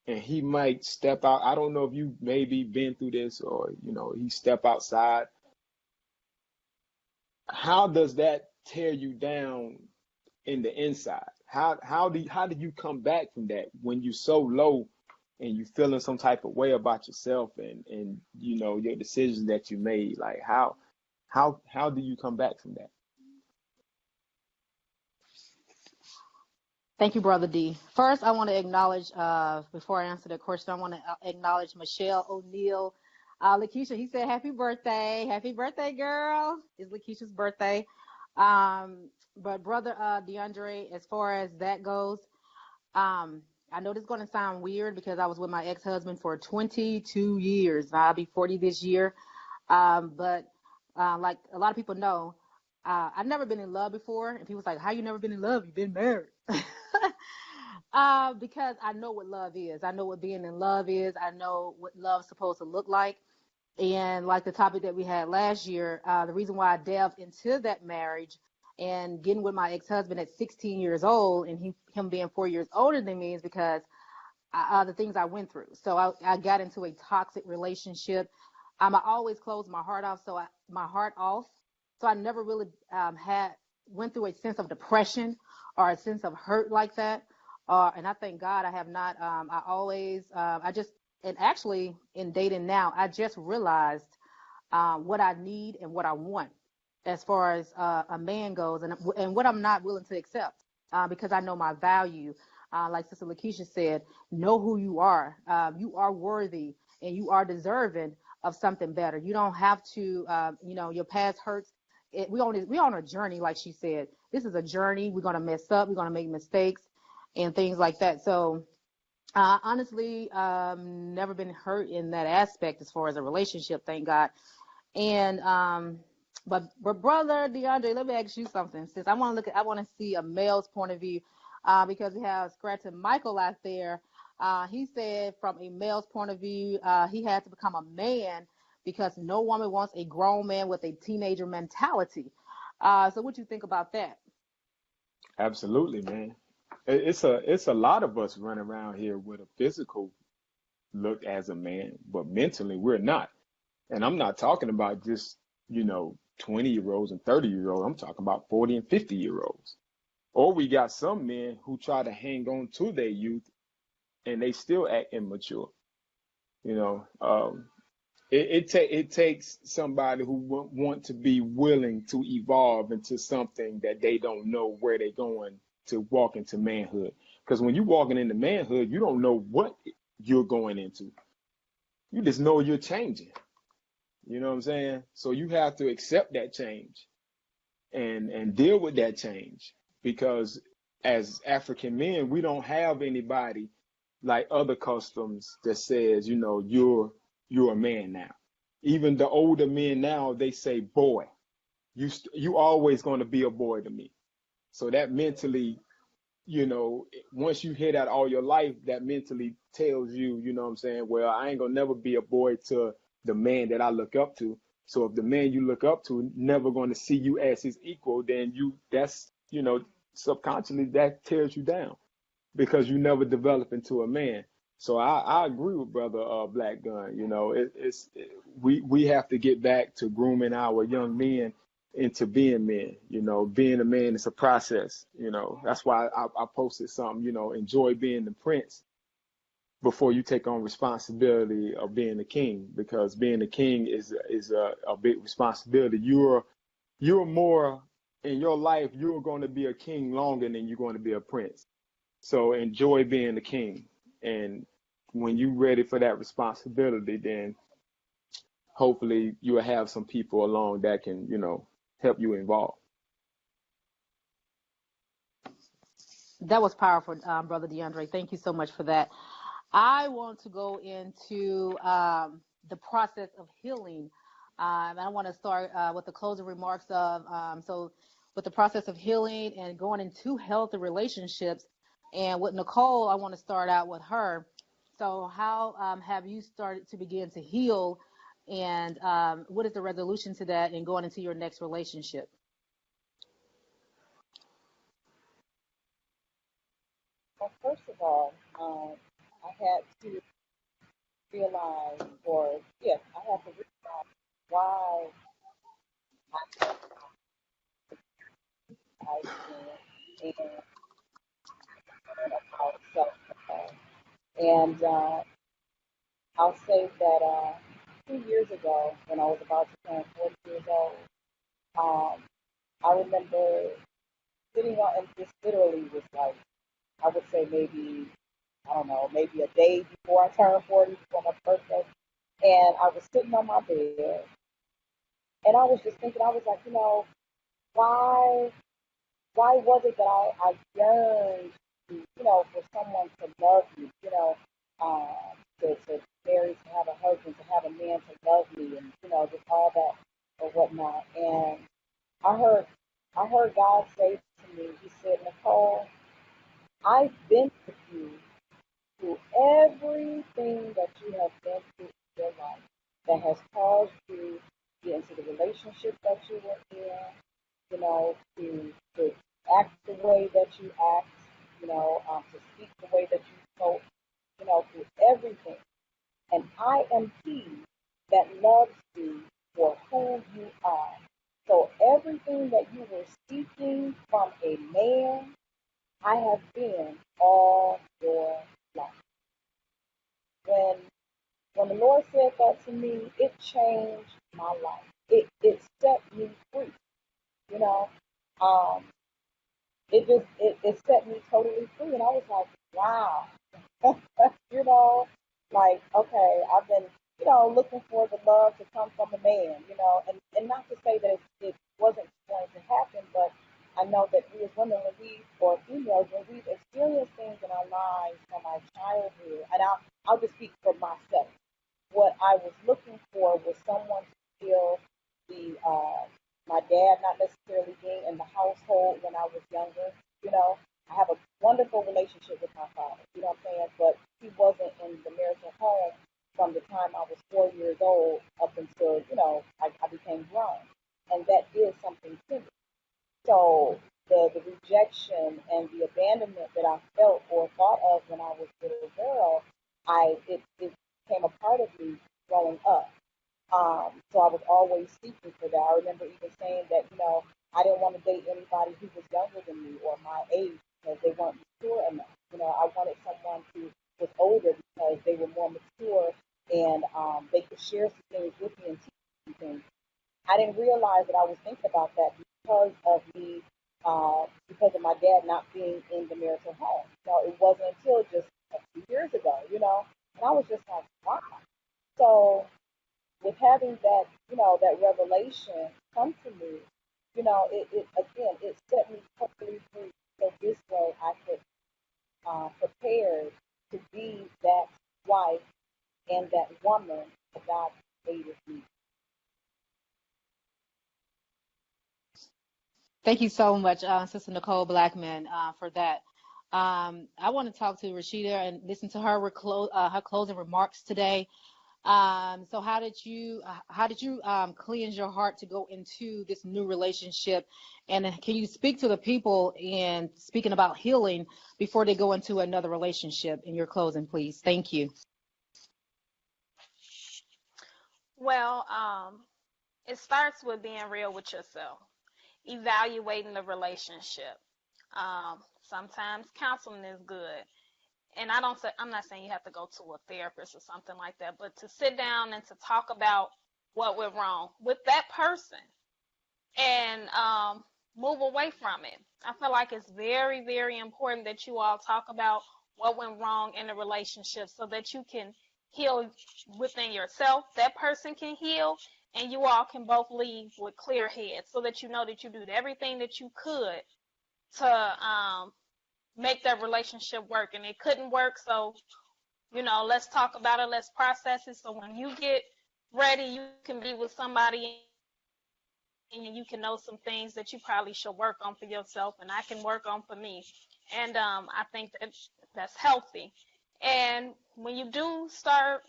and he might step out, I don't know if you maybe been through this, or, he step outside, how does that tear you down in the inside? How do you come back from that when you're so low and you feeling some type of way about yourself and your decisions that you made? Like how do you come back from that? Thank you, Brother D. First, I want to acknowledge, before I answer the question, I want to acknowledge Michelle O'Neill. Lakeisha, he said happy birthday. Happy birthday, girl. It's Lakeisha's birthday. But brother DeAndre, as far as that goes, I know this is going to sound weird because I was with my ex-husband for 22 years. I'll be 40 this year. But like a lot of people know, I've never been in love before. And people's like, how you never been in love? You've been married. Because I know what love is. I know what being in love is. I know what love's supposed to look like. And like the topic that we had last year, the reason why I delved into that marriage and getting with my ex-husband at 16 years old and him being 4 years older than me is because the things I went through. So I got into a toxic relationship. I always closed my heart off. My heart off. So I never really went through a sense of depression or a sense of hurt like that. And I thank God I have not. And actually in dating now, I just realized what I need and what I want as far as a man goes, and what I'm not willing to accept because I know my value. Like Sister Lakeisha said, know who you are. You are worthy and you are deserving of something better. You don't have to, your past hurts. We're on a journey, like she said. This is a journey. We're going to mess up. We're going to make mistakes and things like that. So honestly, never been hurt in that aspect as far as a relationship, thank God. And but brother DeAndre, let me ask you something. Since I want to see a male's point of view, because we have Scratch Michael out there. He said from a male's point of view, he had to become a man because no woman wants a grown man with a teenager mentality. So what you think about that? Absolutely, man. It's a lot of us running around here with a physical look as a man, but mentally we're not. And I'm not talking about just, 20-year-olds and 30-year-olds. I'm talking about 40 and 50-year-olds. Or we got some men who try to hang on to their youth and they still act immature. It takes somebody who want to be willing to evolve into something that they don't know where they're going to walk into manhood. Because when you're walking into manhood, you don't know what you're going into. You just know you're changing. You know what I'm saying? So you have to accept that change and deal with that change. Because as African men, we don't have anybody like other customs that says, you're a man now. Even the older men now, they say, boy, you always going to be a boy to me. So that mentally, once you hear that all your life, that mentally tells you, you know what I'm saying? Well, I ain't going to never be a boy to the man that I look up to. So if the man you look up to never going to see you as his equal, then subconsciously that tears you down because you never develop into a man. So I agree with brother Black Gun. We have to get back to grooming our young men into being men. Being a man is a process. That's why I posted something. Enjoy being the prince before you take on responsibility of being a king, because being a king is a big responsibility. You're more in your life. You're going to be a king longer than you're going to be a prince. So enjoy being the king. And when you're ready for that responsibility, then hopefully you'll have some people along that can, help you evolve. That was powerful, Brother DeAndre. Thank you so much for that. I want to go into the process of healing. And I want to start with the closing remarks of, with the process of healing and going into healthy relationships. And with Nicole, I want to start out with her. So how have you started to begin to heal, and what is the resolution to that and going into your next relationship? Well, first of all, I had to realize, I had to realize why I and about self-control. And I'll say that 2 years ago, when I was about to turn 40 years old, I remember sitting on and just literally was like, I would say maybe, I don't know, maybe a day before I turned 40 for my birthday. And I was sitting on my bed, and I was just thinking, I was like, why was it that I yearned, for someone to love me, um, to marry, to have a husband, to have a man to love me, and just all that or whatnot. And I heard, I heard God say to me, He said, Nicole, I've been with you through everything that you have been through in your life that has caused you to get into the relationship that you were in, to act the way that you act, to speak the way that you spoke, through everything. And I am He that loves you for who you are. So everything that you were seeking from a man, I have been all your life. When when the Lord said that to me, it changed my life. It set me free, you know. Um, it set me totally free, and I was like, wow, you know, like okay, I've been looking for the love to come from a man, and not to say that it wasn't going to happen, but I know that we as women, when we or females, when we've experienced things in our lives from our childhood, and I'll just speak for myself. What I was looking for was someone to feel the my dad not necessarily being in the household when I was younger. You know, I have a wonderful relationship with my father. You know what I'm saying? But he wasn't in the marital home from the time I was 4 years old up until I became grown, and that is something to me. So the rejection and the abandonment that I felt or thought of when I was a little girl, it became a part of me growing up. So I was always seeking for that. I remember even saying that, I didn't want to date anybody who was younger than me or my age because they weren't mature enough. I wanted someone who was older because they were more mature and they could share some things with me and teach me things. I didn't realize that I was thinking about that because of my dad not being in the marital home. It wasn't until just a few years ago, and I was just like, wow. So with having that, that revelation come to me, it again, it set me totally free. So this way I could prepare to be that wife and that woman that God created me. Thank you so much, Sister Nicole Blackman, for that. I want to talk to Rashida and listen to her closing remarks today. So how did you cleanse your heart to go into this new relationship? And can you speak to the people in speaking about healing before they go into another relationship in your closing, please? Thank you. Well, it starts with being real with yourself, evaluating the relationship. Sometimes counseling is good. And I'm not saying you have to go to a therapist or something like that, but to sit down and to talk about what went wrong with that person and move away from it. I feel like it's very, very important that you all talk about what went wrong in the relationship so that you can heal within yourself, that person can heal, and you all can both leave with clear heads so that you know that you did everything that you could to make that relationship work. And it couldn't work, so let's talk about it, let's process it, so when you get ready, you can be with somebody and you can know some things that you probably should work on for yourself and I can work on for me. And I think that's healthy. And when you do start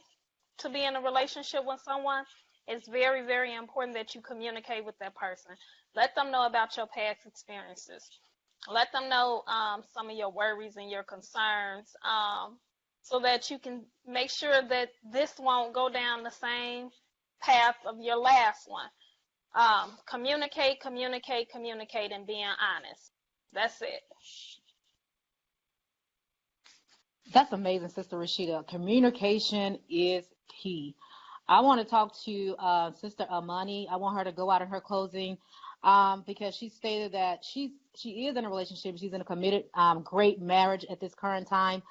to be in a relationship with someone, it's very, very important that you communicate with that person. Let them know about your past experiences. Let them know some of your worries and your concerns, so that you can make sure that this won't go down the same path of your last one. Communicate, communicate, communicate, and being honest. That's it. That's amazing, Sister Rashida. Communication is key. I want to talk to Sister Amani. I want her to go out in her closing because she stated that she is in a relationship. She's in a committed, great marriage at this current time,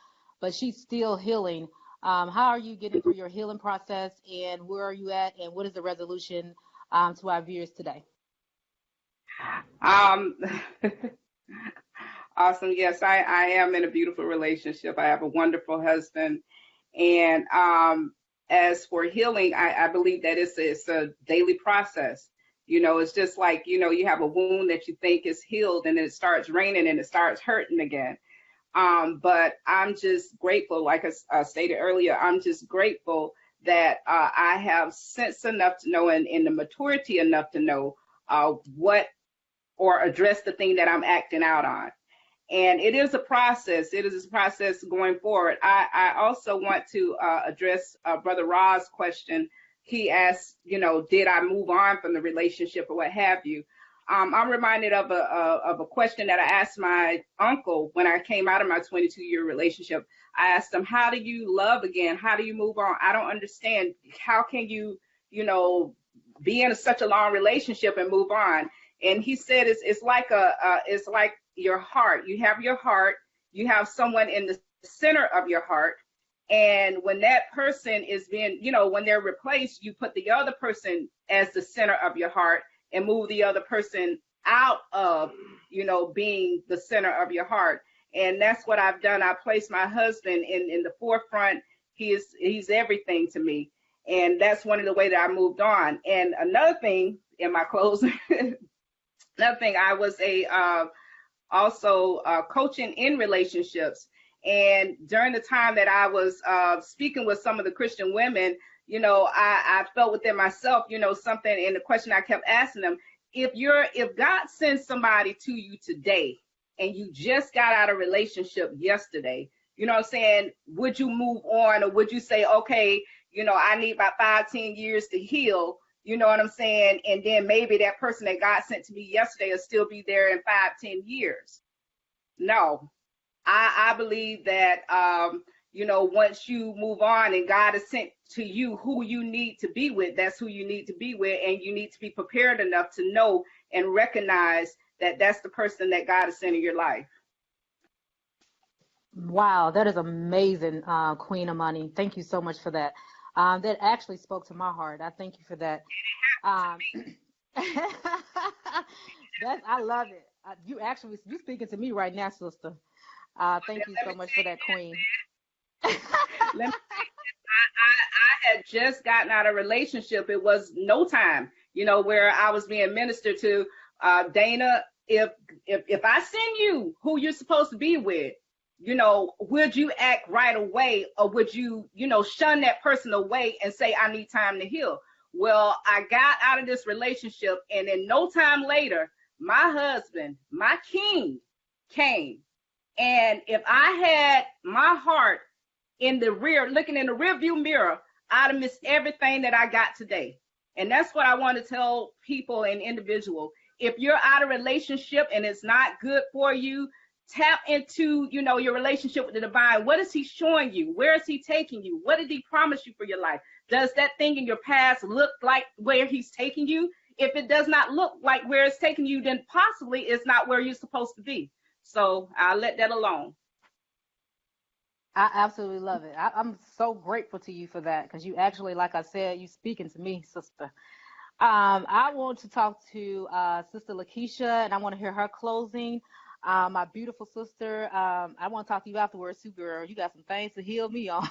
but she's still healing How are you getting through your healing process, and where are you at, and what is the resolution to our viewers today? Um, awesome. Yes, I am in a beautiful relationship. I have a wonderful husband. And as for healing, I believe that it's a daily process. It's just like, you have a wound that you think is healed and then it starts raining and it starts hurting again. But I'm just grateful, like I stated earlier, I'm just grateful that I have sense enough to know and the maturity enough to know what or address the thing that I'm acting out on. And it is a process. It is a process going forward. I also want to address Brother Ra's question. He asked, did I move on from the relationship or what have you? I'm reminded of a question that I asked my uncle when I came out of my 22-year relationship. I asked him, how do you love again? How do you move on? I don't understand. How can you, be in such a long relationship and move on? And he said, it's like your heart. You have your heart. You have someone in the center of your heart. And when that person is being, when they're replaced, you put the other person as the center of your heart and move the other person out of, being the center of your heart. And that's what I've done. I placed my husband in the forefront. He's everything to me. And that's one of the ways that I moved on. And another thing in my closing, I was also coaching in relationships. And during the time that I was speaking with some of the Christian women, I felt within myself, something, and the question I kept asking them, if God sends somebody to you today and you just got out of a relationship yesterday, would you move on, or would you say, okay, I need about 5-10 years to heal, and then maybe that person that God sent to me yesterday will still be there in 5-10 years? No, I believe that, once you move on and God has sent to you who you need to be with, that's who you need to be with. And you need to be prepared enough to know and recognize that that's the person that God has sent in your life. Wow, that is amazing, Queen Amani. Thank you so much for that. That actually spoke to my heart. I thank you for that. I love it. You speaking to me right now, sister. Thank you so much for that, Queen. I had just gotten out of a relationship. It was no time, where I was being ministered to. Dana, if I send you who you're supposed to be with, would you act right away, or would you, shun that person away and say, I need time to heal? Well, I got out of this relationship, and then no time later, my husband, my king, came. And if I had my heart looking in the rear view mirror, I'd have missed everything that I got today. And that's what I want to tell people and individuals. If you're out of a relationship and it's not good for you, tap into, your relationship with the divine. What is he showing you? Where is he taking you? What did he promise you for your life? Does that thing in your past look like where he's taking you? If it does not look like where it's taking you, then possibly it's not where you're supposed to be. So I'll let that alone. I absolutely love it. I'm so grateful to you for that, because you actually, like I said, you speaking to me, sister. I want to talk to Sister Lakeisha, and I want to hear her closing. My beautiful sister, I want to talk to you afterwards too, girl. You got some things to heal me on.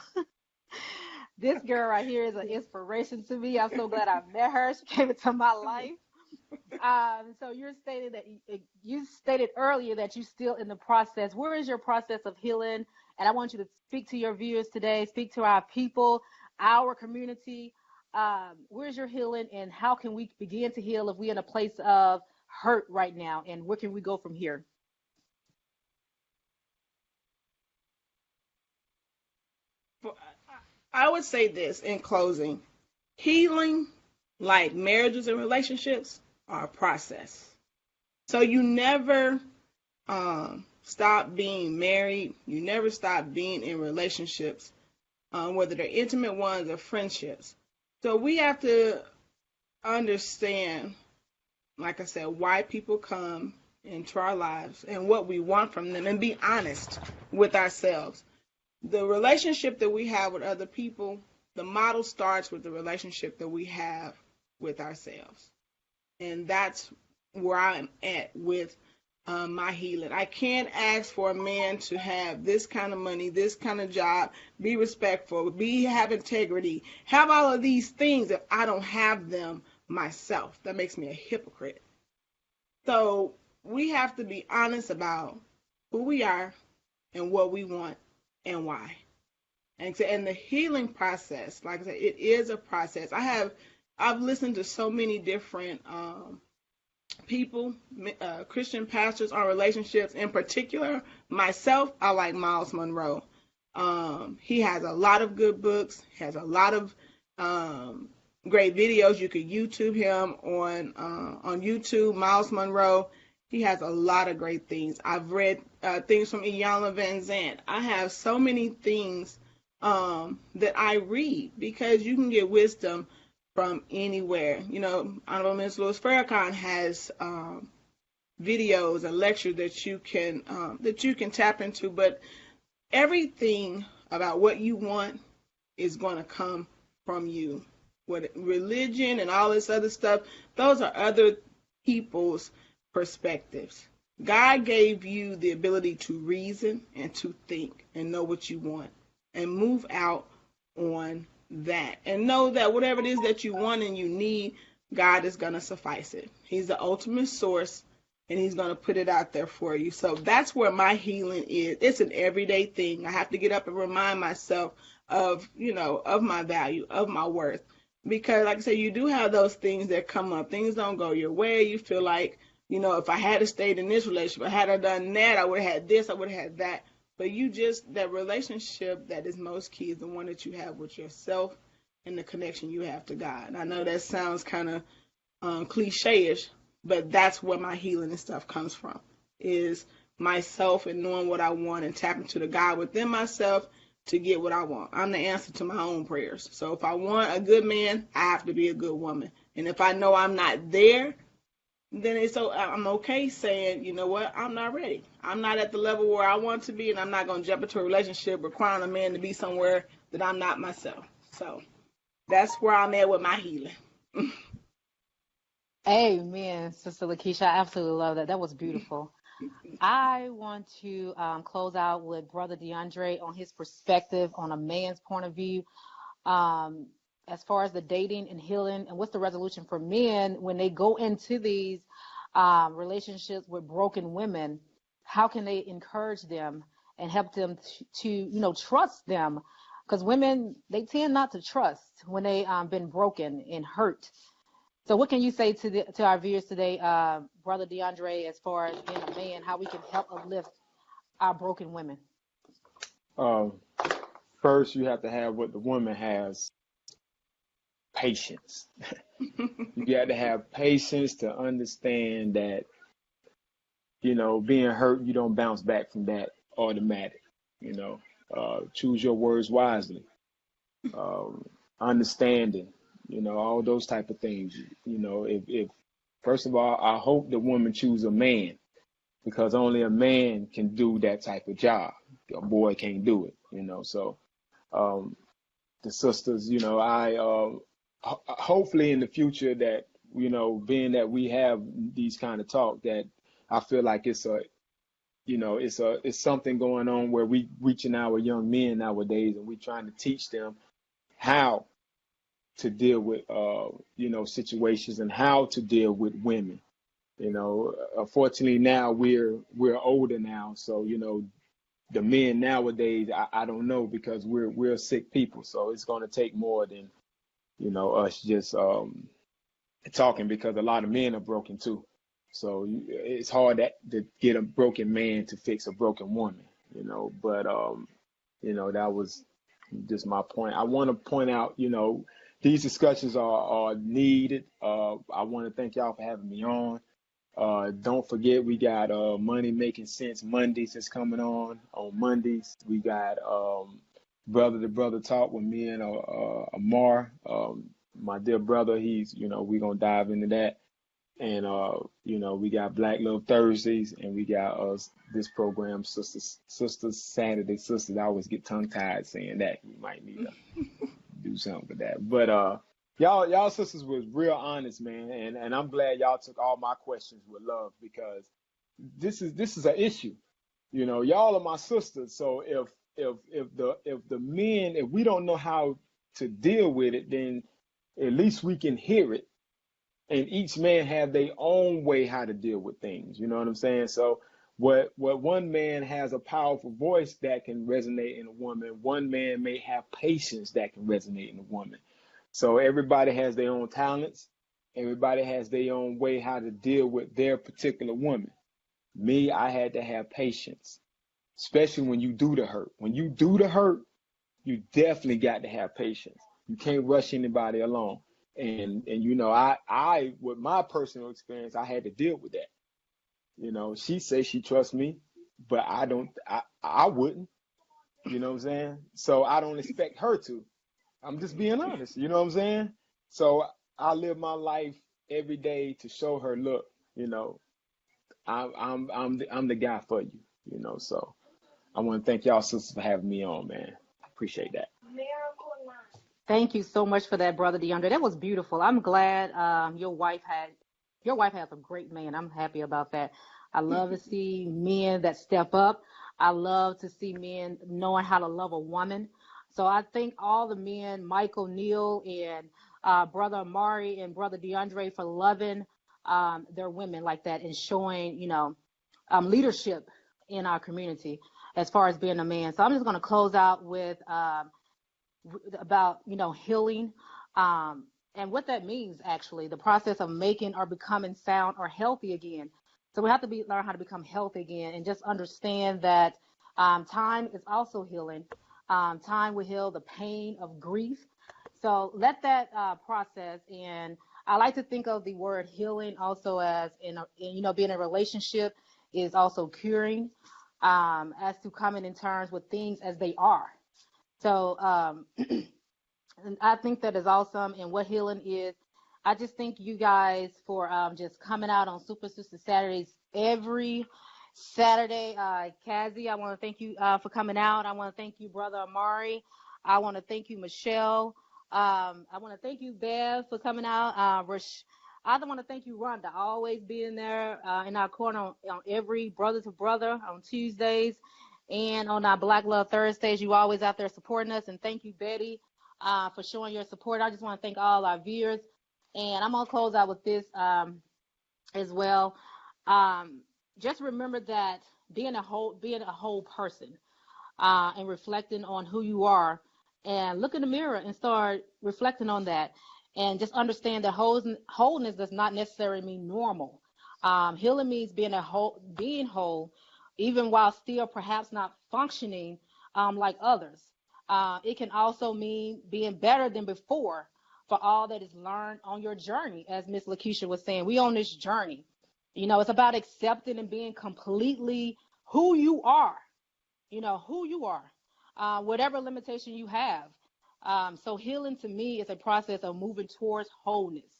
This girl right here is an inspiration to me. I'm so glad I met her. She came into my life. So you stated earlier that you're still in the process. Where is your process of healing? And I want you to speak to your viewers today, speak to our people, our community. Where's your healing, and how can we begin to heal if we're in a place of hurt right now, and where can we go from here? I would say this in closing: healing, like marriages and relationships, are a process. So you never stop being married. You never stop being in relationships, whether they're intimate ones or friendships. So we have to understand, like I said, why people come into our lives and what we want from them, and be honest with ourselves. the relationship that we have with other people, the model starts with the relationship that we have with ourselves. And that's where I'm at with my healing. I can't ask for a man to have this kind of money, this kind of job, be respectful, have integrity, have all of these things if I don't have them myself. That makes me a hypocrite. So we have to be honest about who we are and what we want and why. And the healing process, like I said, it is a process. I've listened to so many different people, Christian pastors on relationships. In particular, myself, I like Miles Monroe. He has a lot of good books, has a lot of great videos. You could YouTube him on YouTube, Miles Monroe. He has a lot of great things. I've read things from Iyanla Vanzant. I have so many things that I read because you can get wisdom from anywhere. You know, Honorable Minister Louis Farrakhan has videos and lectures that you can tap into. But everything about what you want is going to come from you. What religion and all this other stuff, those are other people's perspectives. God gave you the ability to reason and to think and know what you want and move out on that and know that whatever it is that you want and you need, God is going to suffice it. He's the ultimate source and he's going to put it out there for you. So that's where my healing is. It's an everyday thing. I have to get up and remind myself of, of my value, of my worth. Because like I said, you do have those things that come up. Things don't go your way. You feel like, if I had stayed in this relationship, I had done that, I would have had this, I would have had that. But that relationship that is most key is the one that you have with yourself and the connection you have to God. I know that sounds kind of cliche-ish, but that's where my healing and stuff comes from, is myself and knowing what I want and tapping to the God within myself to get what I want. I'm the answer to my own prayers. So if I want a good man, I have to be a good woman. And if I know I'm not there, then I'm okay saying, you know what, I'm not ready. I'm not at the level where I want to be, and I'm not going to jump into a relationship requiring a man to be somewhere that I'm not myself. So that's where I'm at with my healing. Amen, Sister Lakeisha. I absolutely love that. That was beautiful. I want to close out with Brother DeAndre on his perspective on a man's point of view. As far as the dating and healing, and what's the resolution for men when they go into these relationships with broken women? How can they encourage them and help them to trust them? Because women, they tend not to trust when they been broken and hurt. So what can you say to our viewers today, Brother DeAndre, as far as being a man, how we can help uplift our broken women? First, you have to have what the woman has. Patience. You got to have patience to understand that, being hurt, you don't bounce back from that automatic. Choose your words wisely. Understanding, all those type of things. If first of all, I hope the woman choose a man, because only a man can do that type of job. A boy can't do it. So the sisters, hopefully in the future that, being that we have these kind of talk, that I feel like it's something going on where we reaching our young men nowadays, and we trying to teach them how to deal with, situations and how to deal with women. Unfortunately now we're older now. So, the men nowadays, I don't know, because we're sick people. So it's going to take more than, us just talking, because a lot of men are broken too. So it's hard to get a broken man to fix a broken woman, but, that was just my point. I want to point out, these discussions are needed. I want to thank y'all for having me on. Don't forget, we got Money Making Sense Mondays that's coming on Mondays. We got Brother to Brother Talk with me and Amar, my dear brother. He's, we're going to dive into that. And we got Black Love Thursdays, and we got this program, Sisters Saturday Sisters. I always get tongue tied saying that. You might need to do something with that. But y'all sisters was real honest, man, and I'm glad y'all took all my questions with love, because this is an issue. Y'all are my sisters. So if the men, if we don't know how to deal with it, then at least we can hear it. And each man have their own way how to deal with things. You know what I'm saying? So what one man has a powerful voice that can resonate in a woman, one man may have patience that can resonate in a woman. So everybody has their own talents. Everybody has their own way how to deal with their particular woman. Me, I had to have patience, especially when you do the hurt. When you do the hurt, you definitely got to have patience. You can't rush anybody along. And I with my personal experience, I had to deal with that. She says she trusts me, but I wouldn't. You know what I'm saying? So I don't expect her to. I'm just being honest. You know what I'm saying? So I live my life every day to show her, look, I'm the guy for you. So I want to thank y'all sisters for having me on, man. I appreciate that. Thank you so much for that, Brother DeAndre. That was beautiful. I'm glad your wife has a great man. I'm happy about that. I love to see men that step up. I love to see men knowing how to love a woman. So I thank all the men, Michael, Neil, and Brother Amari and Brother DeAndre, for loving their women like that and showing, leadership in our community as far as being a man. So I'm just going to close out with about healing and what that means, actually, the process of making or becoming sound or healthy again. So we have to learn how to become healthy again, and just understand that time is also healing. Time will heal the pain of grief. So let that process. And I like to think of the word healing also as being in a relationship is also curing, as to coming in terms with things as they are. So and I think that is awesome. And what healing is, I just thank you guys for just coming out on Super Sister Saturdays every Saturday. Kazi, I want to thank you for coming out. I want to thank you, Brother Amari. I want to thank you, Michelle. I want to thank you, Bev, for coming out. I want to thank you, Rhonda, always being there in our corner on every Brother to Brother on Tuesdays. And on our Black Love Thursdays, you always out there supporting us. And thank you, Betty, for showing your support. I just want to thank all our viewers. And I'm going to close out with this as well. Just remember that being a whole person and reflecting on who you are, and look in the mirror and start reflecting on that. And just understand that wholeness does not necessarily mean normal. Healing means being whole, even while still perhaps not functioning like others. It can also mean being better than before for all that is learned on your journey. As Miss Lakeisha was saying, we on this journey. It's about accepting and being completely who you are, whatever limitation you have. So healing to me is a process of moving towards wholeness.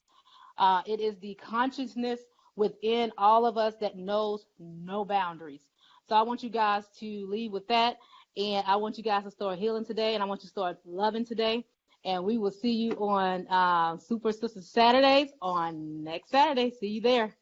It is the consciousness within all of us that knows no boundaries. So I want you guys to leave with that. And I want you guys to start healing today. And I want you to start loving today. And we will see you on Super Sister Saturdays on next Saturday. See you there.